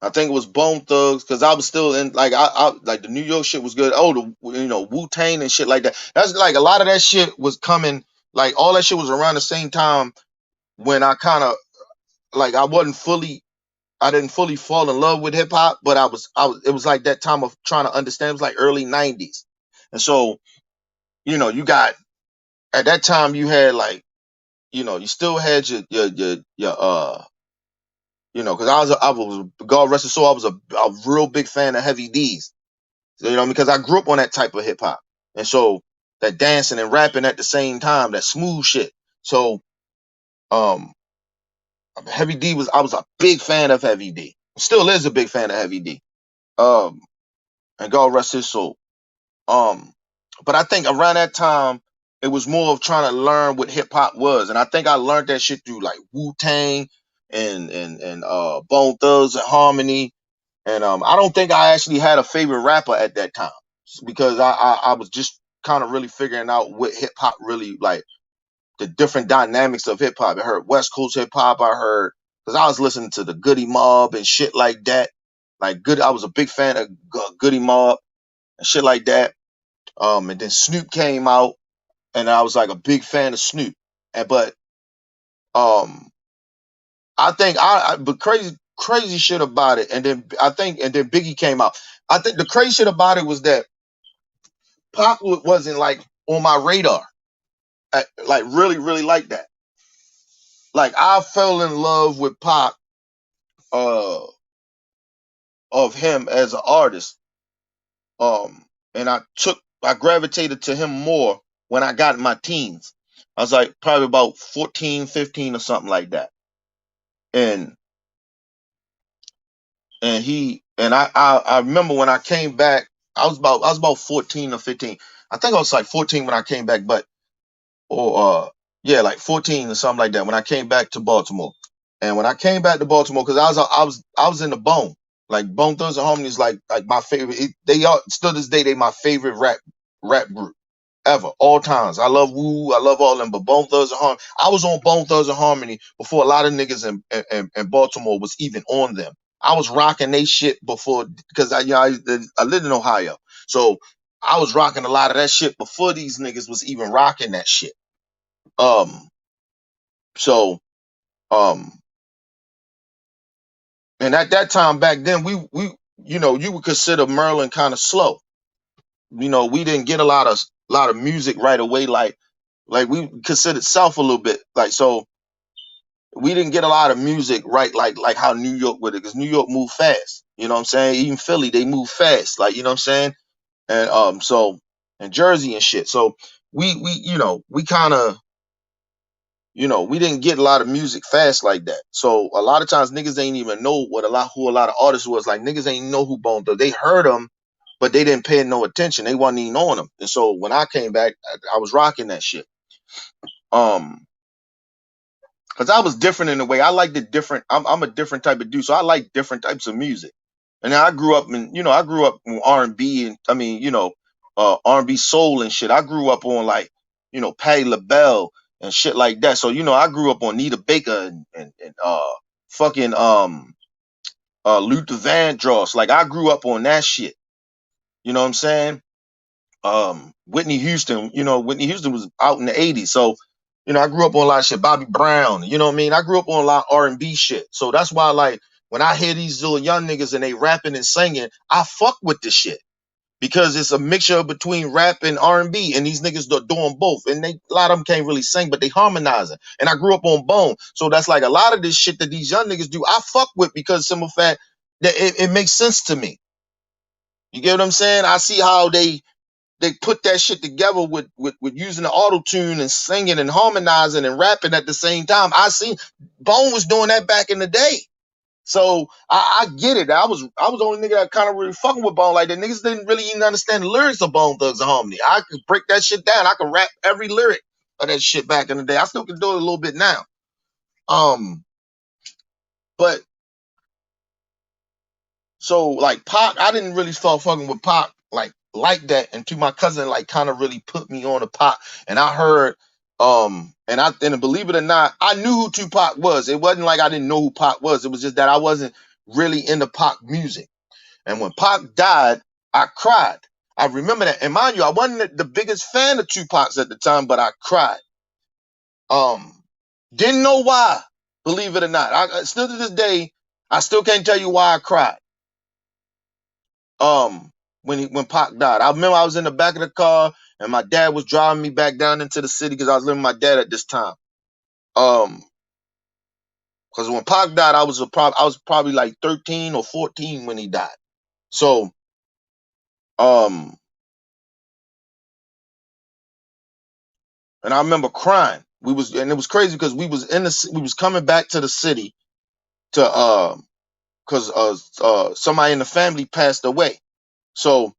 I think it was Bone Thugs because I was still in like I like the New York shit was good. Oh, the Wu Tang and shit like that. That's like a lot of that shit was coming. Like all that shit was around the same time when I kind of like I didn't fully fall in love with hip hop, but I was it was like that time of trying to understand. It was like early '90s, and so you got at that time you had like you still had your because I was God rest his soul. I was a real big fan of Heavy D's. Because I grew up on that type of hip hop, and so that dancing and rapping at the same time, that smooth shit. So um, Heavy D I was a big fan of Heavy D. Still is a big fan of Heavy D. Um, and God rest his soul. Um, but I think around that time it was more of trying to learn what hip hop was, and I think I learned that shit through like Wu Tang and Bone Thugs and Harmony. And I don't think I actually had a favorite rapper at that time because I was just kind of really figuring out what hip hop really like the different dynamics of hip hop. I heard West Coast hip hop. I heard because I was listening to the Goody Mob and shit like that. Like good, I was a big fan of Goody Mob and shit like that. And then Snoop came out, and I was like a big fan of Snoop. But um, I think but crazy shit about it. And then Biggie came out. I think the crazy shit about it was that Pac wasn't like on my radar. Like really, really like that. Like I fell in love with Pac, uh, of him as an artist. And I gravitated to him more when I got in my teens. I was like probably about 14, 15 or something like that. And I remember when I came back, I was about 14 or 15. I think I was like 14 when I came back, but or yeah, like 14 or something like that when I came back to Baltimore. And when I came back to Baltimore, because I was in the Bone. Like Bone Thugs and Harmony is like my favorite. They are still this day, they my favorite rap group ever, all times. I love Wu, I love all of them, but Bone Thugs and Harmony. I was on Bone Thugs and Harmony before a lot of niggas in Baltimore was even on them. I was rocking they shit before, because I lived in Ohio, so I was rocking a lot of that shit before these niggas was even rocking that shit. Um, so um, and at that time back then, we you would consider Maryland kind of slow. We didn't get a lot of music right away, like we considered South a little bit, like so we didn't get a lot of music right, like how New York would it, because New York moved fast. You know what I'm saying? Even Philly, they move fast, like, you know what I'm saying? And and Jersey and shit. So we kind of, we didn't get a lot of music fast like that. So a lot of times niggas ain't even know who a lot of artists was. Like niggas ain't know who Bone Thugs. They heard them, but they didn't pay no attention. They wasn't even on them. And so when I came back, I was rocking that shit. Um, because I was different in a way. I like the different. I'm a different type of dude, so I like different types of music. And I grew up in R&B, and I mean, R&B soul and shit. I grew up on like, Patti LaBelle and shit like that. So I grew up on Nita Baker and fucking Luther Vandross. Like I grew up on that shit. You know what I'm saying? Whitney Houston. Whitney Houston was out in the '80s, so I grew up on a lot of shit. Bobby Brown. You know what I mean? I grew up on a lot of R&B shit. So that's why, like, when I hear these little young niggas and they rapping and singing, I fuck with this shit because it's a mixture between rap and R&B, and these niggas are doing both. And a lot of them can't really sing, but they harmonizing. And I grew up on Bone, so that's like a lot of this shit that these young niggas do. I fuck with because simple fact that it makes sense to me. You get what I'm saying? I see how they put that shit together with using the auto tune and singing and harmonizing and rapping at the same time. I seen Bone was doing that back in the day. So I get it. I was the only nigga that kind of really fucking with Bone like that. Niggas didn't really even understand the lyrics of Bone Thugs and Harmony. I could break that shit down. I could rap every lyric of that shit back in the day. I still can do it a little bit now. Um, but So like Pac, I didn't really start fucking with Pac like that until my cousin like kind of really put me on a Pac, and I heard and believe it or not, I knew who Tupac was. It wasn't like I didn't know who Pac was. It was just that I wasn't really into Pac music. And when Pac died, I cried. I remember that. And mind you, I wasn't the biggest fan of Tupac's at the time, but I cried. Um, didn't know why. Believe it or not, I still to this day, I still can't tell you why I cried. When Pac died. I remember I was in the back of the car and my dad was driving me back down into the city because I was living with my dad at this time. Um, because when Pac died, I was probably like 13 or 14 when he died. So um, and I remember crying. And it was crazy because we was coming back to the city to because somebody in the family passed away. So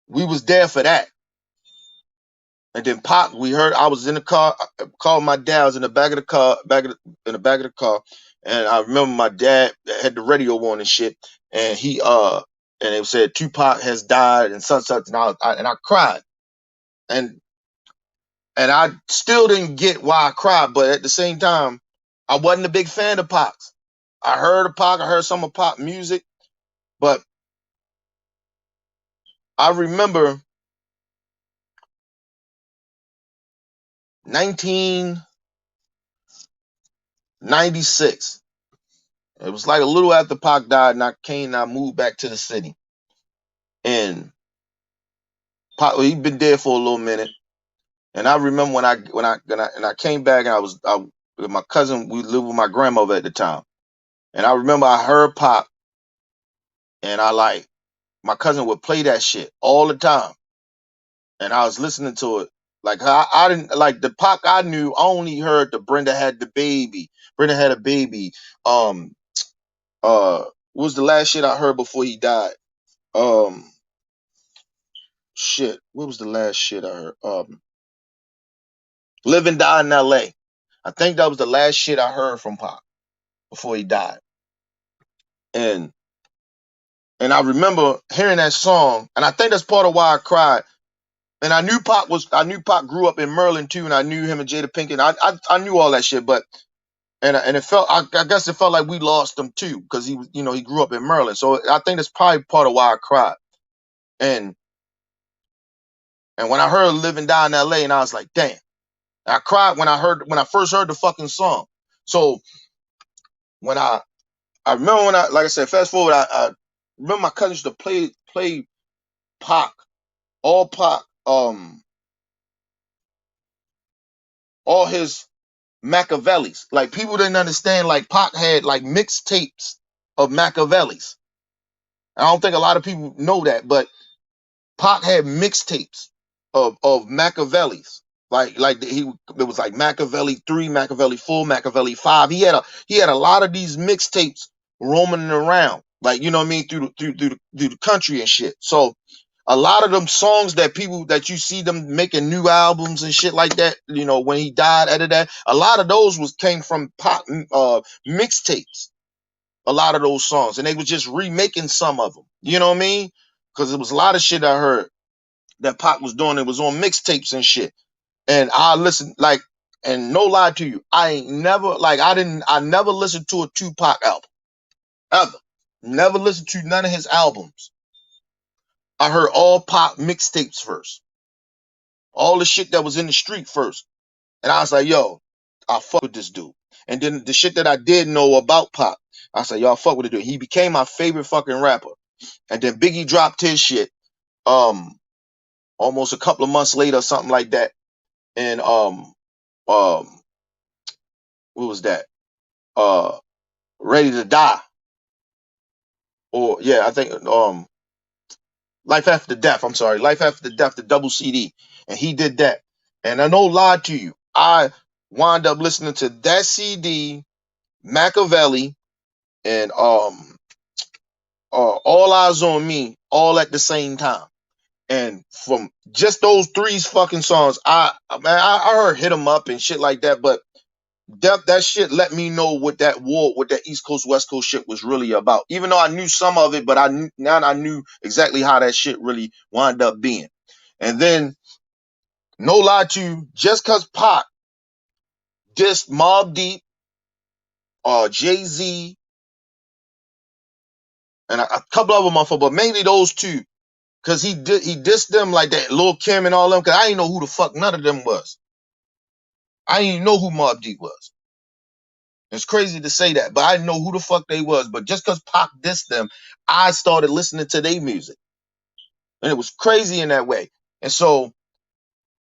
we was there for that. And then Pac, we heard I was in the car, I called my dad, I was in the back of the car, in the back of the car. And I remember my dad had the radio on and shit. And and it said Tupac has died and such, and I cried. And I still didn't get why I cried, but at the same time, I wasn't a big fan of Pac's. I heard of Pac, I heard some of Pac music, but I remember 1996. It was like a little after Pac died, and I moved back to the city. And Pac, he'd been dead for a little minute. And I remember when I came back, and with my cousin, we lived with my grandmother at the time. And I remember I heard Pac, and my cousin would play that shit all the time. And I was listening to it. Like I didn't like the Pac I knew, I only heard the Brenda had the baby. Brenda had a baby. Um what was the last shit I heard before he died? Um Shit. What was the last shit I heard? Live and Die in LA. I think that was the last shit I heard from Pac before he died. And I remember hearing that song, and I think that's part of why I cried. And I knew Pac grew up in Maryland too, and I knew him and Jada Pinkett. I knew all that shit, but and it felt I guess it felt like we lost him too because he was he grew up in Maryland. So I think that's probably part of why I cried. And when I heard "Live and Die in L.A." and I was like, damn. I cried when I first heard the fucking song. So when I remember when like I said, fast forward, I remember my cousins used to play Pac, all Pac, all his Machiavellis. Like people didn't understand. Like Pac had like mixtapes of Machiavellis. I don't think a lot of people know that, but Pac had mixtapes of Machiavellis. Like it was like Machiavelli 3, Machiavelli 4, Machiavelli 5. He had a lot of these mixtapes roaming around, like you know what I mean, through the country and shit. So a lot of them songs that people that you see them making new albums and shit like that, when he died, out of that, a lot of those came from Pac mixtapes. A lot of those songs, and they was just remaking some of them. You know what I mean? Because it was a lot of shit I heard that Pac was doing. It was on mixtapes and shit. And I listened, like, and no lie to you, I never listened to a Tupac album. Ever. Never listened to none of his albums. I heard all Pac mixtapes first. All the shit that was in the street first. And I was like, yo, I fuck with this dude. And then the shit that I did know about Pac, I said, yo, I fuck with the dude. He became my favorite fucking rapper. And then Biggie dropped his shit almost a couple of months later, something like that. And what was that? Ready to Die. Or yeah, I think Life After Death. I'm sorry, Life After Death, the double CD. And he did that. And I no lie to you, I wound up listening to that CD, Machiavelli, and All Eyes on Me, all at the same time. And from just those three fucking songs, I heard Hit 'Em Up and shit like that, but that shit let me know what that East Coast West Coast shit was really about. Even though I knew some of it, but now I knew exactly how that shit really wound up being. And then, no lie to you, just cause Pac dissed Mobb Deep, Jay-Z, and a couple of them, but mainly those two, cause he dissed them like that, Lil Kim and all them. Cause I didn't know who the fuck none of them was. I didn't even know who Mobb Deep was. It's crazy to say that, but I didn't know who the fuck they was. But just because Pac dissed them, I started listening to their music. And it was crazy in that way. And so,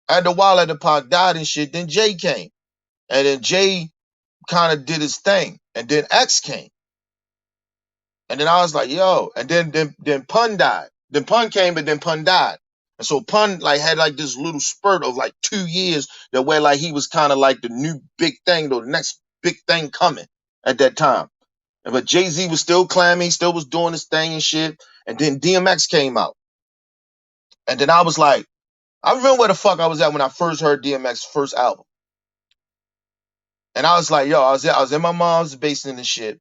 after a while, after Pac died and shit, then Jay came. And then Jay kind of did his thing. And then X came. And then I was like, yo. And then Pun died. Then Pun came, but then Pun died. And so Pun had this little spurt of 2 years that where he was kind of like the new big thing, the next big thing coming at that time. But Jay-Z was still clamming, still was doing his thing and shit. And then DMX came out. And then I was like, I remember where the fuck I was at when I first heard DMX's first album. And I was like, yo, I was in my mom's basement and shit.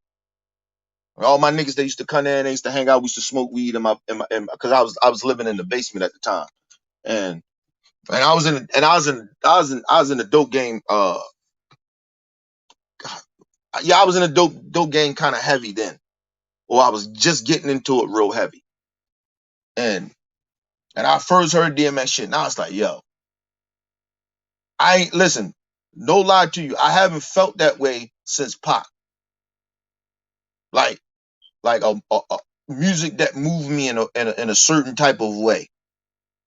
All my niggas, they used to come in, they used to hang out, we used to smoke weed because I was living in the basement at the time. And I was in the dope game. I was in a dope game kind of heavy then. Or I was just getting into it real heavy. And I first heard DMX shit, and I was like, yo, listen, no lie to you, I haven't felt that way since Pac. Like a music that moved me in a certain type of way.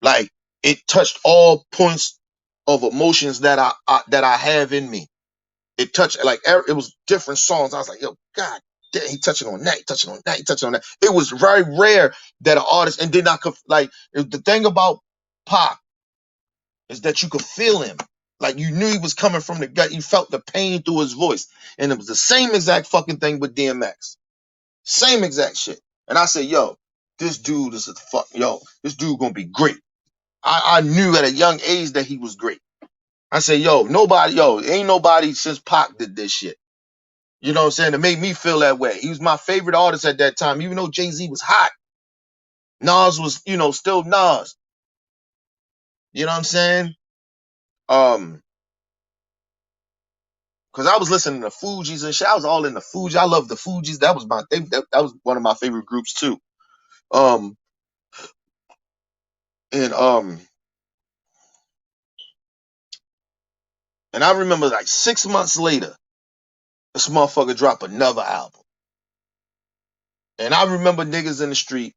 Like it touched all points of emotions that I have in me. It touched it was different songs. I was like, yo, God damn, he touching on that, he touching on that, he touching on that. It was very rare that an artist, and then I could the thing about Pac is that you could feel him. Like you knew he was coming from the gut. You felt the pain through his voice. And it was the same exact fucking thing with DMX. Same exact shit. And I said, yo, this dude is this dude gonna be great. I knew at a young age that he was great. I say, yo, ain't nobody since Pac did this shit. You know what I'm saying? It made me feel that way. He was my favorite artist at that time, even though Jay-Z was hot. Nas was, still Nas. You know what I'm saying? Um, because I was listening to Fugees and shit. I was all in the Fugees. I love the Fugees. That was that was one of my favorite groups too. Um, and and I remember like 6 months later, this motherfucker dropped another album. And I remember niggas in the street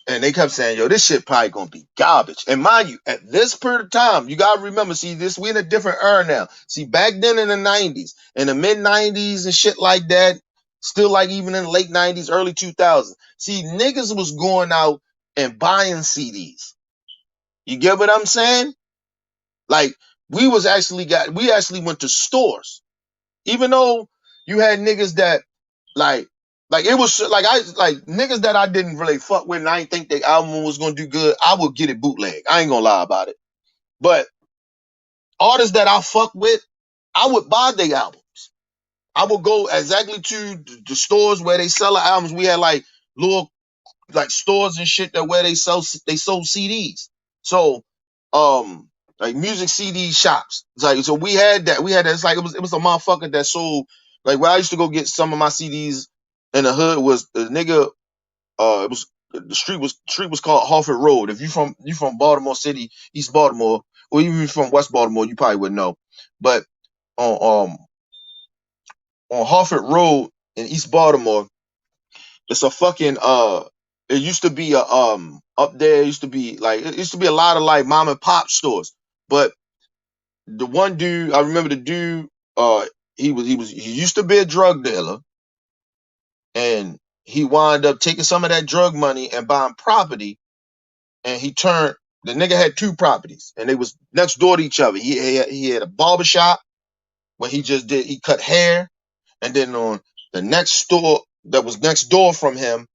and they kept saying, yo, this shit probably gonna be garbage. And mind you, at this period of time, you gotta remember, see, we in a different era now. See, back then in the 90s, in the mid 90s and shit like that, still like even in the late 90s, early 2000s. See, niggas was going out and buying CDs. You get what I'm saying? Like, we actually went to stores. Even though you had niggas that like it was like niggas that I didn't really fuck with and I didn't think the album was gonna do good, I would get it bootleg. I ain't gonna lie about it. But artists that I fuck with, I would buy their albums. I would go exactly to the stores where they sell the albums. We had like little like stores and shit that where they sold CDs. So like music CD shops. It's like, so we had that. It's like it was a motherfucker that sold, like where I used to go get some of my CDs in the hood was the nigga. It was the street was called Harford Road. If you from Baltimore City, East Baltimore, or even from West Baltimore, you probably would know. But on on Harford Road in East Baltimore, it's a fucking it used to be a up there, it used to be a lot of like mom and pop stores. But the one dude, I remember the dude, he used to be a drug dealer, and he wound up taking some of that drug money and buying property, and the nigga had two properties and they was next door to each other. He had a barber shop where he cut hair, and then on the next store that was next door from him,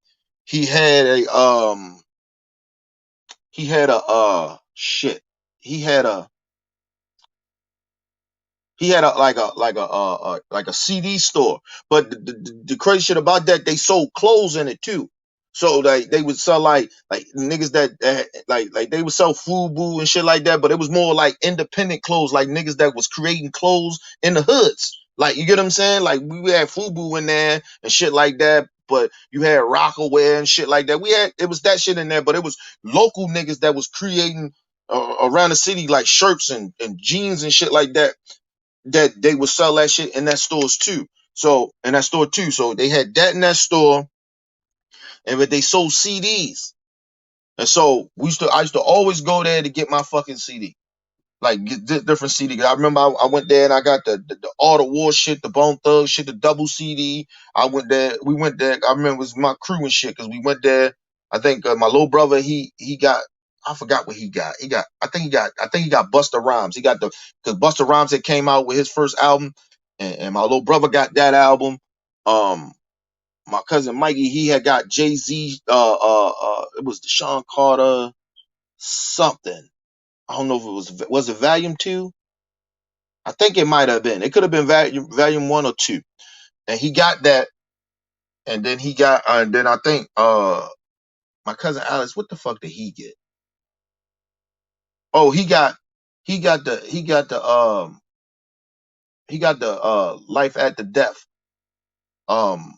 he had a he had a shit. He had a like a CD store. But the crazy shit about that, they sold clothes in it too. So like they would sell like niggas that like they would sell FUBU and shit like that, but it was more like independent clothes, like niggas that was creating clothes in the hoods. Like, you get what I'm saying? Like, we had FUBU in there and shit like that, but you had Rockaware and shit like that. It was that shit in there, but it was local niggas that was creating around the city like shirts and jeans and shit like that, that they would sell that shit in that stores too. So in that store too. So they had that in that store, and but they sold CDs. And so I used to always go there to get my fucking CD. Like, get different CD. I remember I went there and I got the All the War shit, the Bone Thug shit, the double CD. We went there. I remember it was my crew and shit, because we went there. I think my little brother, he got, I forgot what he got. I think he got Busta Rhymes. He got because Busta Rhymes had came out with his first album, and my little brother got that album. My cousin Mikey, he had got Jay-Z. It was Deshaun Carter something. I don't know if it was it Volume 2? I think it might have been. It could have been volume 1 or 2. And he got that, and then and then I think my cousin Alex, what the fuck did he get? Oh, he got the Life at the Death um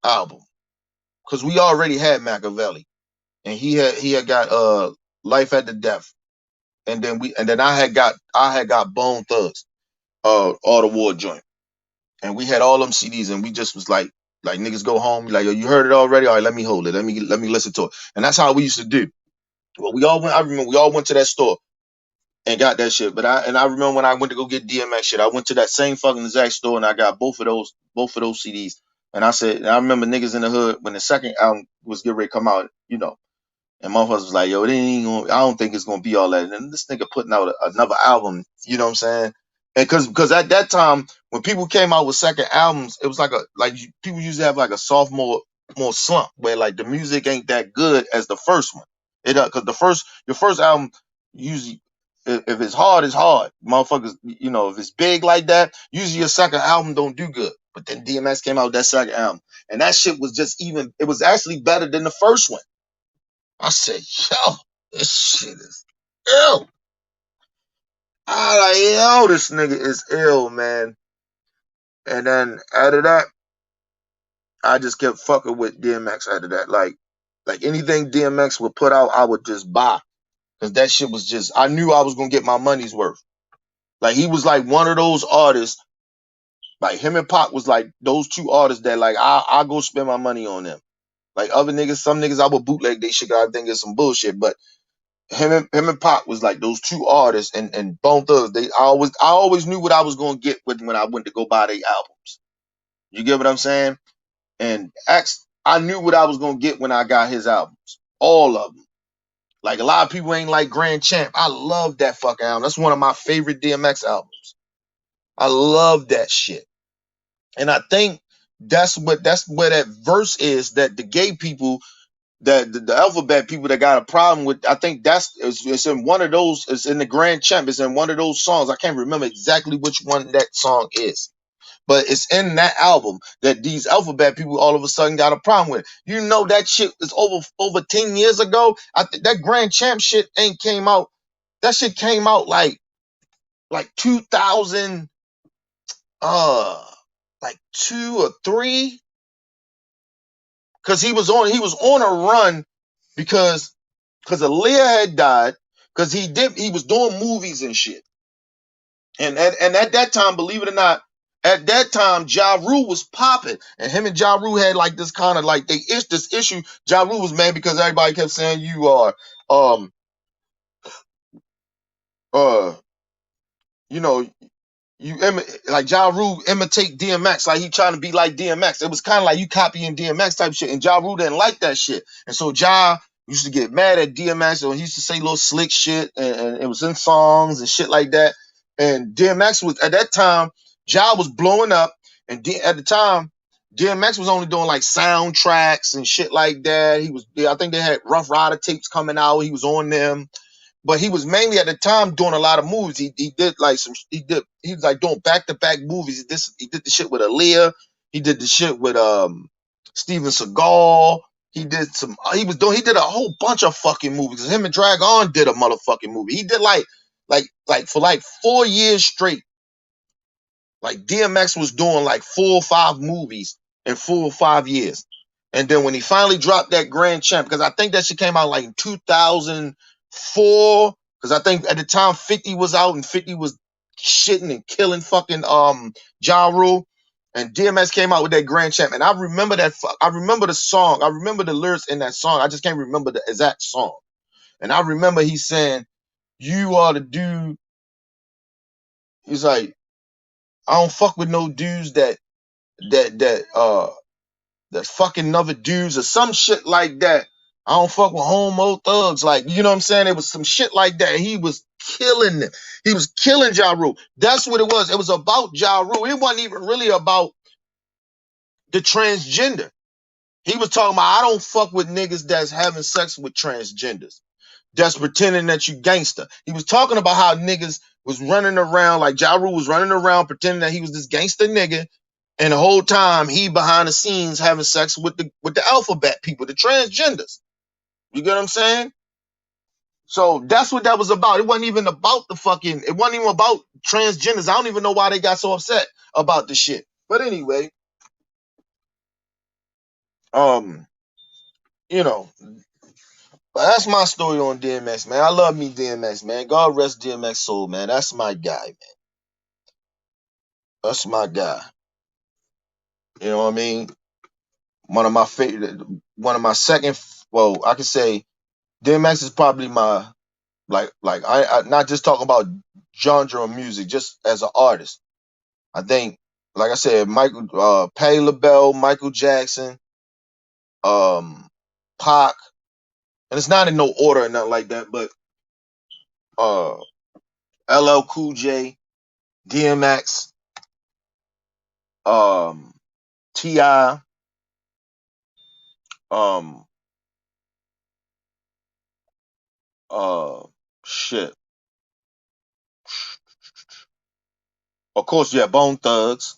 album, cuz we already had Machiavelli, and he had got Life at the Death, and then I had got Bone Thugs All the War joint. And we had all them CDs, and we just was like niggas go home, like, yo, you heard it already? All right, let me hold it. Let me listen to it. And that's how we used to do. Well, I remember we all went to that store and got that shit. I remember when I went to go get DMX shit, I went to that same fucking exact store and I got both of those CDs. And I remember niggas in the hood when the second album was getting ready to come out, and motherfuckers was like, yo, I don't think it's gonna be all that. And then this nigga putting out another album, you know what I'm saying? And cause at that time, when people came out with second albums, it was people usually have like a sophomore more slump where like the music ain't that good as the first one. Cause your first album usually if it's hard, it's hard. Motherfuckers, if it's big like that, usually your second album don't do good. But then DMX came out with that second album. And that shit was it was actually better than the first one. I said, yo, this shit is ill. I like, yo, this nigga is ill, man. And then out of that, I just kept fucking with DMX out of that. Like anything DMX would put out, I would just buy. Cause that shit was I knew I was gonna get my money's worth. Like he was like one of those artists, like him and Pac was like those two artists that like I go spend my money on them. Like other niggas, some niggas I would bootleg they shit. I think it's some bullshit, but him and Pac was like those two artists, and Bone Thugs. I always knew what I was gonna get when I went to go buy their albums. You get what I'm saying? And X, I knew what I was gonna get when I got his albums, all of them. Like a lot of people ain't like Grand Champ. I love that fucking album. That's one of my favorite DMX albums. I love that shit. And I think that's where that verse is that the gay people, that the alphabet people that got a problem with. I think it's in one of those. It's in the Grand Champ. It's in one of those songs. I can't remember exactly which one that song is, but it's in that album that these alphabet people all of a sudden got a problem with. You know that shit is over 10 years ago. I think that Grand Champ shit ain't came out. That shit came out like 2000 like 2 or 3, cuz he was on a run because Aaliyah had died, cuz he was doing movies and shit. And at that time, believe it or not, at that time, Ja Rule was popping, and him and Ja Rule had like this kind of like this issue. Ja Rule was mad because everybody kept saying you are, uh, you know, like Ja Rule imitate DMX, like he trying to be like DMX. It was kind of like you copying DMX type shit, and Ja Rule didn't like that shit, and so Ja used to get mad at DMX, and he used to say little slick shit, and it was in songs and shit like that. And DMX was at that time, Ja was blowing up, and at the time, DMX was only doing like soundtracks and shit like that. I think they had Rough Rider tapes coming out. He was on them, but he was mainly at the time doing a lot of movies. He did like he was like doing back to back movies. He did the shit with Aaliyah. He did the shit with Steven Seagal. He did a whole bunch of fucking movies. Him and Drag On did a motherfucking movie. He did like for like 4 years straight. Like DMX was doing like 4 or 5 movies in 4 or 5 years. And then when he finally dropped that Grand Champ, because I think that shit came out like in 2004, because I think at the time 50 was out and 50 was shitting and killing fucking Ja Rule. And DMX came out with that Grand Champ. And I remember I remember the song. I remember the lyrics in that song. I just can't remember the exact song. And I remember he saying, you are the dude. He's like, I don't fuck with no dudes that that uh that fucking other dudes or some shit like that. I don't fuck with homo thugs. Like, you know what I'm saying? It was some shit like that. He was killing them. He was killing Ja Rule. That's what it was. It was about Ja Rule. It wasn't even really about the transgender. He was talking about, I don't fuck with niggas that's having sex with transgenders, that's pretending that you gangster. He was talking about how niggas was running around, like Ja Rule was running around pretending that he was this gangster nigga, and the whole time he behind the scenes having sex with the alphabet people, the transgenders. You get what I'm saying? So that's what that was about. It wasn't even about it wasn't even about transgenders. I don't even know why they got so upset about the shit. But anyway, um, you know, but that's my story on DMX, man. I love me DMX, man. God rest DMX soul, man. That's my guy, man. That's my guy. You know what I mean? One of my favorite, one of my second. Well, I could say DMX is probably my I not just talking about genre of music, just as an artist. I think, like I said, Patti LaBelle, Michael Jackson, um, Pac, and it's not in no order or nothing like that, but uh, LL Cool J, DMX, um, Ti, um, uh, shit. Of course, yeah, Bone Thugs.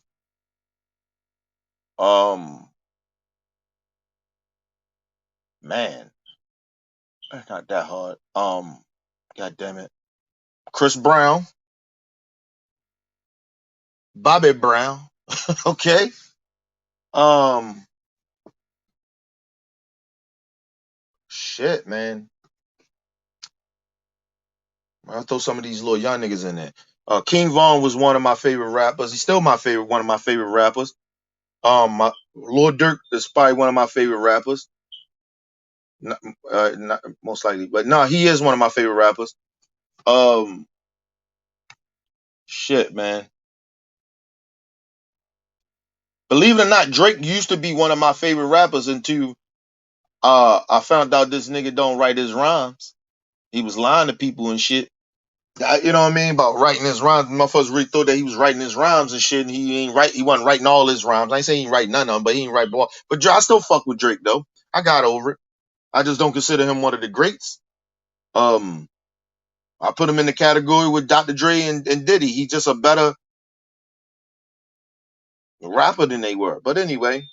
Um, man, that's not that hard. God damn it, Chris Brown, Bobby Brown. Okay. Um, shit, man. I'll throw some of these little young niggas in there. King Von was one of my favorite rappers. He's still my favorite, one of my favorite rappers. Lord Durk is probably one of my favorite rappers. Not, not most likely, but no, he is one of my favorite rappers. Um, shit, man. Believe it or not, Drake used to be one of my favorite rappers until I found out this nigga don't write his rhymes. He was lying to people and shit. You know what I mean about writing his rhymes. Motherfuckers really thought that he was writing his rhymes and shit, and he ain't right. He wasn't writing all his rhymes. I ain't saying he ain't write none of them, but he ain't write all. But I still fuck with Drake though. I got over it. I just don't consider him one of the greats. Um, I put him in the category with Dr. Dre and Diddy. He's just a better rapper than they were. But anyway,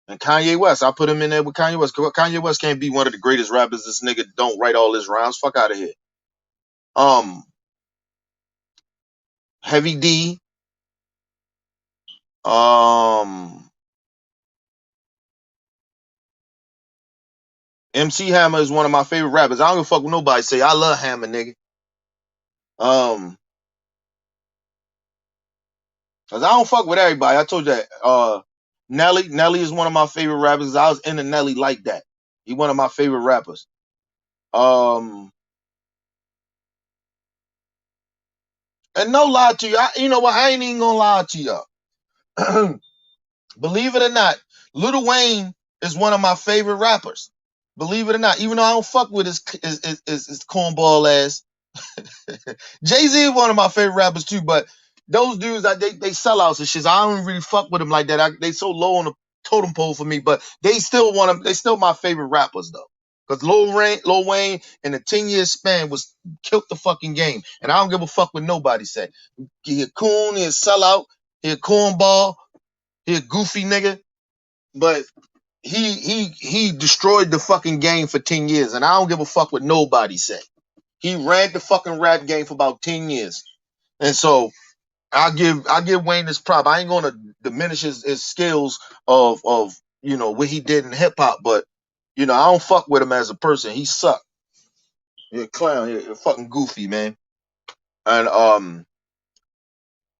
and Kanye West, I put him in there with Kanye West. Kanye West can't be one of the greatest rappers. This nigga don't write all his rhymes. Fuck out of here. Um, Heavy D. Um, MC Hammer is one of my favorite rappers. I don't give a fuck what nobody say. I love Hammer, nigga. Um, cause I don't fuck with everybody. I told you that. Nelly is one of my favorite rappers. I was into Nelly like that. He one of my favorite rappers. Um, and no lie to you. You know what? I ain't even gonna lie to y'all. Believe it or not, Lil Wayne is one of my favorite rappers. Believe it or not, even though I don't fuck with his cornball ass. Jay Z is one of my favorite rappers too, but those dudes, they sellouts and shit. So I don't really fuck with them like that. They so low on the totem pole for me, but they still want them. They still my favorite rappers though. Cause Lil Wayne in a 10-year span was killed the fucking game, and I don't give a fuck what nobody say. He a coon, he a sellout, he a cornball, he a goofy nigga, but he destroyed the fucking game for 10 years, and I don't give a fuck what nobody say. He ran the fucking rap game for about 10 years. And so I give Wayne this prop. I ain't gonna diminish his skills of what he did in hip hop, but I don't fuck with him as a person. He sucked. He a clown. He a fucking goofy, man. And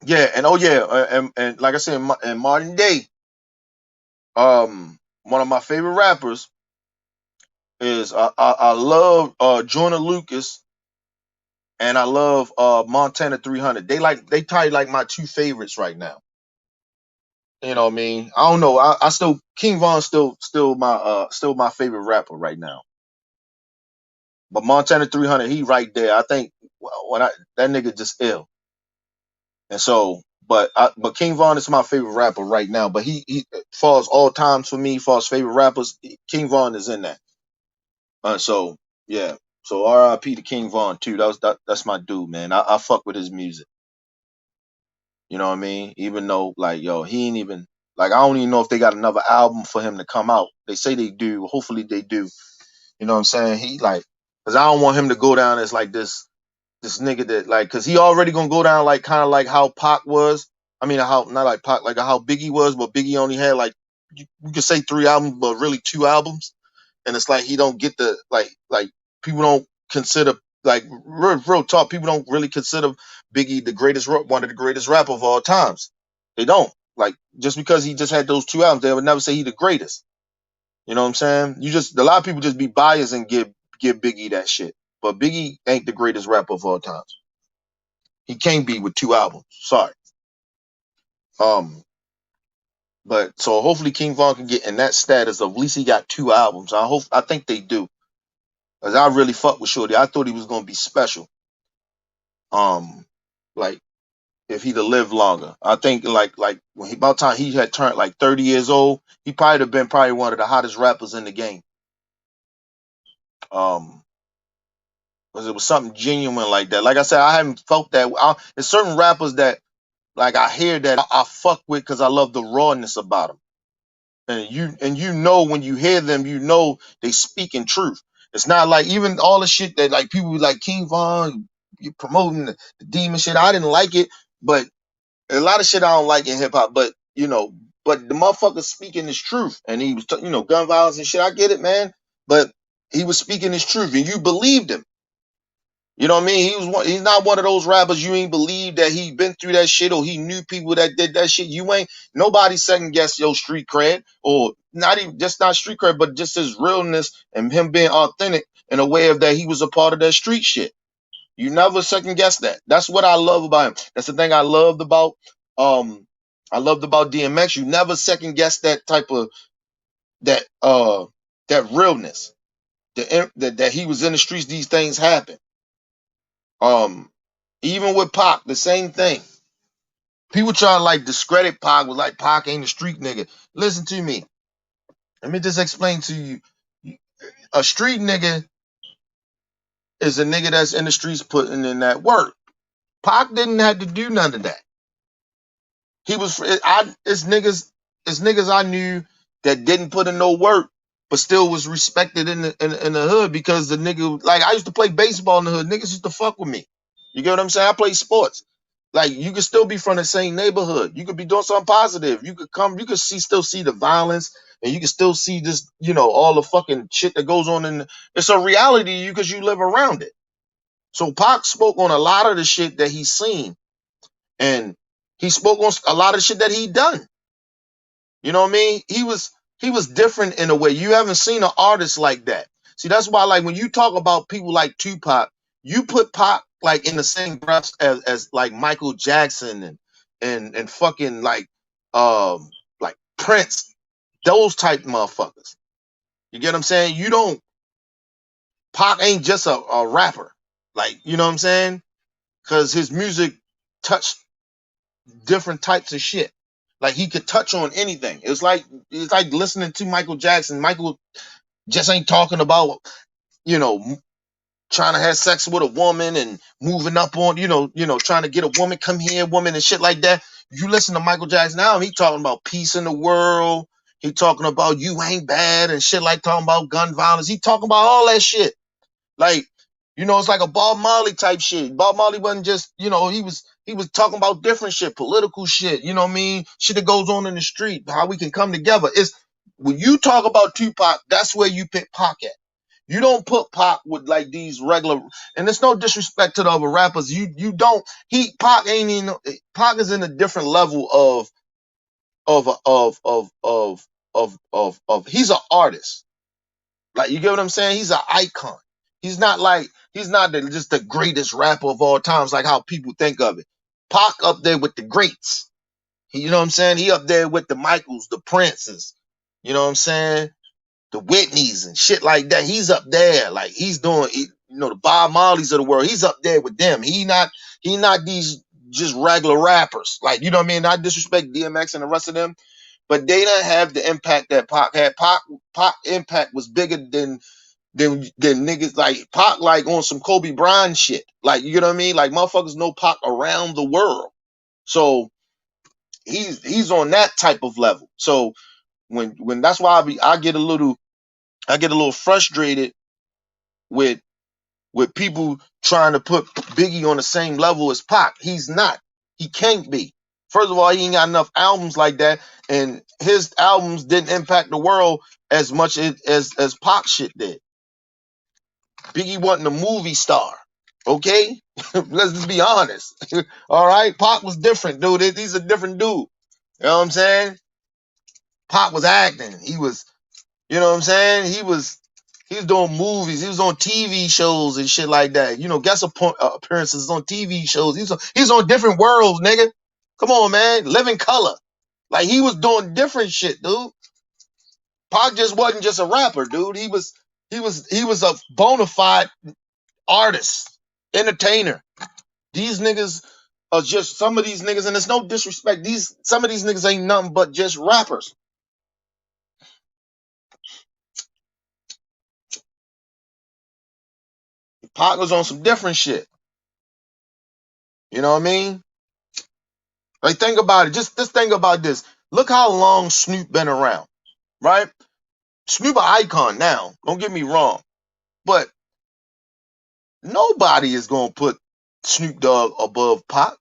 yeah, and oh yeah, and like I said, in modern day, one of my favorite rappers is I love Joyner Lucas, and I love Montana 300. They probably like my two favorites right now. You know what I mean? I don't know. I still King Von still my favorite rapper right now. But Montana 300, he right there. I think when I that nigga just ill. And so, but King Von is my favorite rapper right now. But he falls all times for me. Falls favorite rappers. King Von is in that. So yeah. So R.I.P. to King Von too. That's my dude, man. I fuck with his music. You know what I mean? Even though like yo, he ain't even like I don't even know if they got another album for him to come out. They say they do. Hopefully they do. You know what I'm saying? He like because I don't want him to go down as like this nigga that like because he already gonna go down like kind of like how Pac was. I mean how not like Pac like how Biggie was, but Biggie only had like you could say 3 albums, but really 2 albums. And it's like he don't get the like people don't consider like real talk. People don't really consider Biggie the greatest one of the greatest rapper of all times. They don't like just because he just had those 2 albums. They would never say he the greatest. You know what I'm saying? You just a lot of people just be biased and give Biggie that shit. But Biggie ain't the greatest rapper of all times. He can't be with 2 albums. Sorry. Um, but so hopefully King Von can get in that status of at least he got 2 albums. I think they do. Cause I really fuck with Shorty. I thought he was gonna be special. Um, like if he'd have lived longer. I think like when about time he had turned like 30 years old, he probably have been probably one of the hottest rappers in the game. Um, because it was something genuine like that. Like I said, I haven't felt that. There's certain rappers that like I hear that I fuck with because I love the rawness about them. And you know when you hear them, you know they speak in truth. It's not like even all the shit that like people be like King Von, you promoting the demon shit. I didn't like it, but a lot of shit I don't like in hip hop. But but the motherfucker speaking his truth, and he was gun violence and shit. I get it, man, but he was speaking his truth, and you believed him. You know what I mean? He's not one of those rappers you ain't believe that he been through that shit or he knew people that did that shit. You ain't nobody second guess your street cred or not even just not street cred, but just his realness and him being authentic in a way of that he was a part of that street shit. You never second guess that. That's what I love about him. That's the thing um I loved about DMX. You never second guess that type of that that realness. That he was in the streets, these things happen. Um, Even with Pac, the same thing. People try to like discredit Pac with like Pac ain't a street nigga. Listen to me. Let me just explain to you. A street nigga is a nigga that's in the streets putting in that work. Pac didn't have to do none of that. He was it's niggas I knew that didn't put in no work, but still was respected in the hood because the nigga like I used to play baseball in the hood. Niggas used to fuck with me. You get what I'm saying? I play sports. Like you could still be from the same neighborhood. You could be doing something positive. You could still see the violence, and you can still see this, all the fucking shit that goes on it's a reality to you because you live around it. So Pac spoke on a lot of the shit that he's seen, and he spoke on a lot of shit that he done. You know what I mean? He was different in a way. You haven't seen an artist like that. See, that's why like when you talk about people like Tupac, you put Pac like in the same breath as like Michael Jackson and fucking like Prince, those type motherfuckers. You get what I'm saying? You don't Pac ain't just a rapper. Like, you know what I'm saying? Cause his music touched different types of shit. Like he could touch on anything. It's like listening to Michael Jackson. Michael just ain't talking about you know trying to have sex with a woman and moving up on trying to get a woman come here, woman and shit like that. You listen to Michael Jackson now, he talking about peace in the world. He talking about you ain't bad and shit like talking about gun violence. He talking about all that shit. Like, it's like a Bob Marley type shit. Bob Marley wasn't just, he was talking about different shit, political shit, you know what I mean? Shit that goes on in the street, how we can come together. It's when you talk about Tupac, that's where you pick Pac at. You don't put Pac with like these regular, and it's no disrespect to the other rappers. You don't Pac ain't even Pac is in a different level of he's an artist. Like you get what I'm saying? He's an icon. He's not just the greatest rapper of all times, like how people think of it. Pac up there with the greats. You know what I'm saying? He up there with the Michaels, the Princes. You know what I'm saying? The Whitneys and shit like that. He's up there. Like he's doing, the Bob Marleys of the world. He's up there with them. He not these just regular rappers. Like, you know what I mean? Not disrespect DMX and the rest of them, but they don't have the impact that Pac had. Pac impact was bigger than niggas like Pac, like on some Kobe Bryant shit. Like, you know what I mean? Like motherfuckers know Pac around the world. So he's on that type of level. So when that's why I get a little frustrated with people trying to put Biggie on the same level as Pac. He's not. He can't be. First of all, he ain't got enough albums like that, and his albums didn't impact the world as much as Pac shit did. Biggie wasn't a movie star. Okay? Let's just be honest. All right? Pac was different, dude. He's a different dude. You know what I'm saying? Pac was acting. He was, you know what I'm saying? He was doing movies. He was on TV shows and shit like that. Guest appearances on TV shows. He's on different worlds, nigga. Come on, man. Living color. Like he was doing different shit, dude. Pac just wasn't just a rapper, dude. He was a bona fide artist, entertainer. These niggas are just some of these niggas, and it's no disrespect. Some of these niggas ain't nothing but just rappers. Pac was on some different shit. You know what I mean? Like, think about it. Just think about this. Look how long Snoop been around, right? Snoop an icon now. Don't get me wrong, but nobody is gonna put Snoop Dogg above Pac.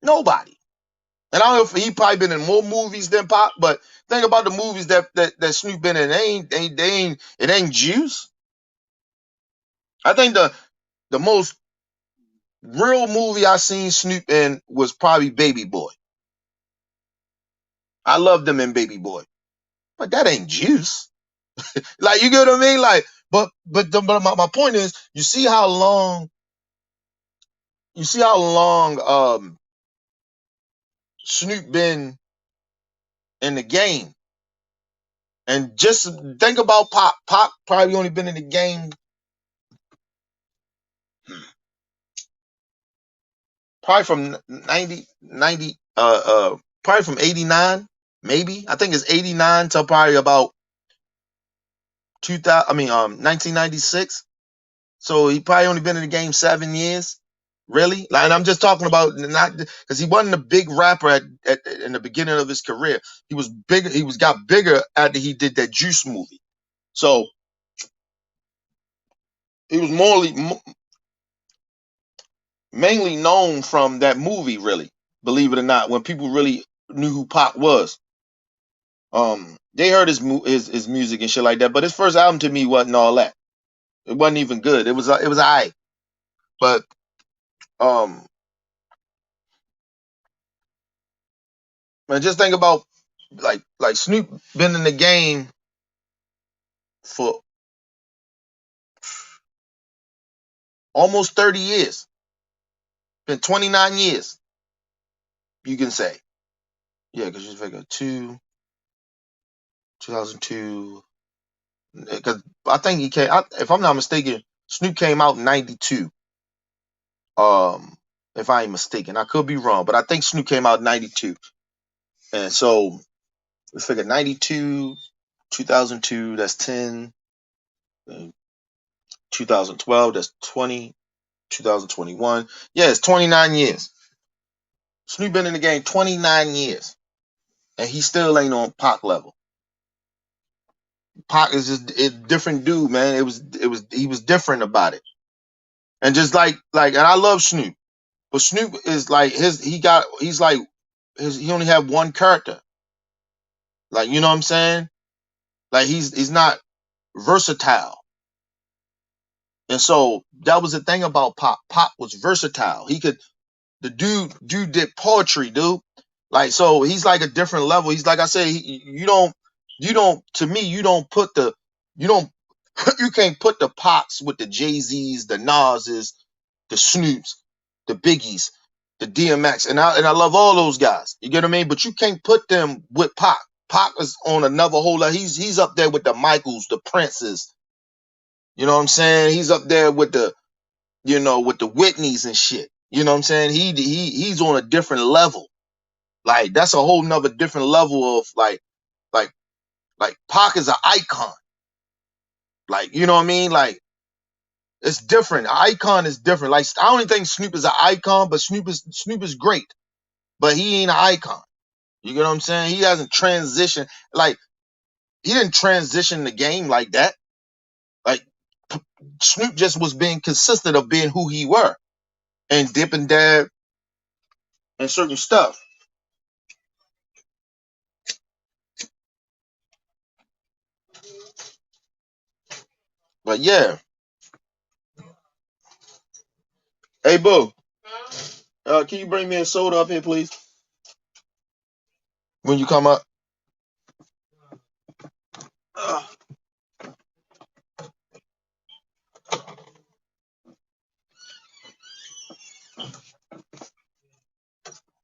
Nobody. And I don't know if he probably been in more movies than Pac, but think about the movies that Snoop been in. It ain't Juice. I think the most real movie I seen Snoop in was probably Baby Boy. I loved him in Baby Boy, but that ain't Juice. Like, you get what I mean? Like, but my point is, you see how long Snoop been in the game, and just think about Pop. Pop probably only been in the game probably from 90 probably from 89, maybe. I think it's 89 to probably about 2000, 1996. So he probably only been in the game 7 years. Really? Like, and I'm just talking about, not because he wasn't a big rapper in the beginning of his career. He was bigger, got bigger after he did that Juice movie. So he was mainly known from that movie, really, believe it or not, when people really knew who Pac was. They heard his music and shit like that, but his first album to me wasn't all that. It wasn't even good. It was alright. But um man, just think about, like Snoop been in the game for almost 30 years. Been 29 years, you can say. Yeah, because you figure 2002. Because I think if I'm not mistaken, Snoop came out in 92. Um, if I ain't mistaken, I could be wrong, but I think Snoop came out in 92. And so we figured 92, 2002, that's 10, uh, 2012, that's 20, 2021. Yeah, it's 29 years. Snoop been in the game 29 years, and he still ain't on Pac level. Pac is just a different dude, man. He was different about it. And just and I love Snoop, but Snoop is like he only have one character. Like, you know what I'm saying? Like, he's not versatile. And so that was the thing about Pop. Pop was versatile. The dude did poetry, dude. Like, so he's like a different level. He's like I said, to me, you don't, you can't put the Pops with the Jay-Z's, the Nas's, the Snoops, the Biggies, the DMX, and I love all those guys. You get what I mean? But you can't put them with Pac. Pac is on another whole level. He's up there with the Michaels, the Princes. You know what I'm saying? He's up there with with the Whitneys and shit. You know what I'm saying? He's on a different level. Like, that's a whole nother different level of like like Pac is an icon. Like, you know what I mean? Like, it's different. Icon is different. Like, I don't even think Snoop is an icon, but Snoop is great. But he ain't an icon. You get what I'm saying? He hasn't transitioned. Like, he didn't transition the game like that. Like, Snoop just was being consistent of being who he were, and dip and dab and certain stuff. But yeah. Hey, boo. Can you bring me a soda up here, please? When you come up. Uh,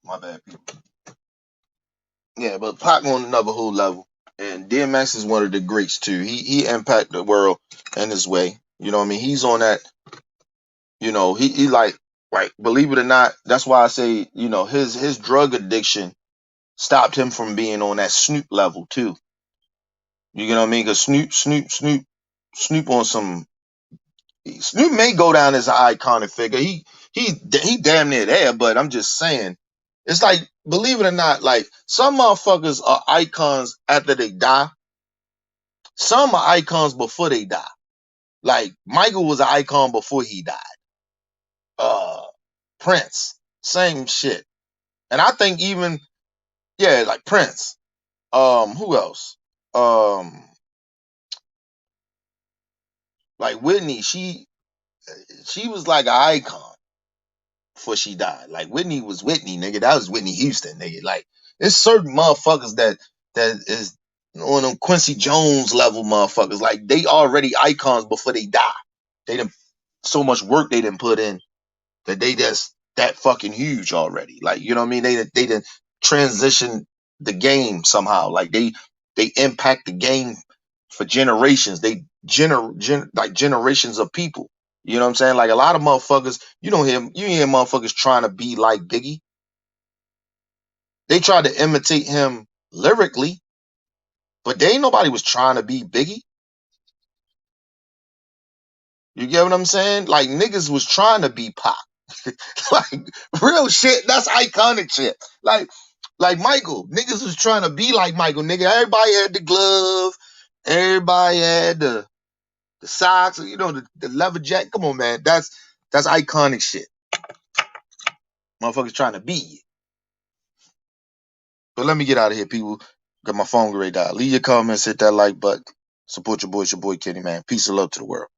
my bad, people. Yeah, but Pac on another whole level, and DMX is one of the greats too. He impacted the world in his way. You know what I mean? He's on that. He like, believe it or not. That's why I say, his drug addiction stopped him from being on that Snoop level too. You know what I mean? Because Snoop on some. Snoop may go down as an iconic figure. He damn near there, but I'm just saying, It's like, believe it or not, like some motherfuckers are icons after they die. Some are icons before they die. Like Michael was an icon before he died. Uh Prince, same shit. And I think even, yeah, like Prince. Who else? Um, like Whitney, she was like an icon before she died. Like Whitney was Whitney, nigga. That was Whitney Houston, nigga. Like there's certain motherfuckers that is on them Quincy Jones level motherfuckers. Like they already icons before they die. They done so much work they didn't put in that they just that fucking huge already. Like, you know what I mean? They didn't transition the game somehow. Like they impact the game for generations. They like generations of people. You know what I'm saying? Like a lot of motherfuckers, you hear motherfuckers trying to be like Biggie. They tried to imitate him lyrically, but they ain't nobody was trying to be Biggie. You get what I'm saying? Like niggas was trying to be Pop. Like real shit. That's iconic shit. Like Michael, niggas was trying to be like Michael, nigga. Everybody had the glove, everybody had the socks, the leather jacket. Come on, man. That's iconic shit. Motherfuckers trying to be you. But let me get out of here, people. Got my phone ready to die. Leave your comments, hit that like button. Support your boy, it's your boy Kenny, man. Peace and love to the world.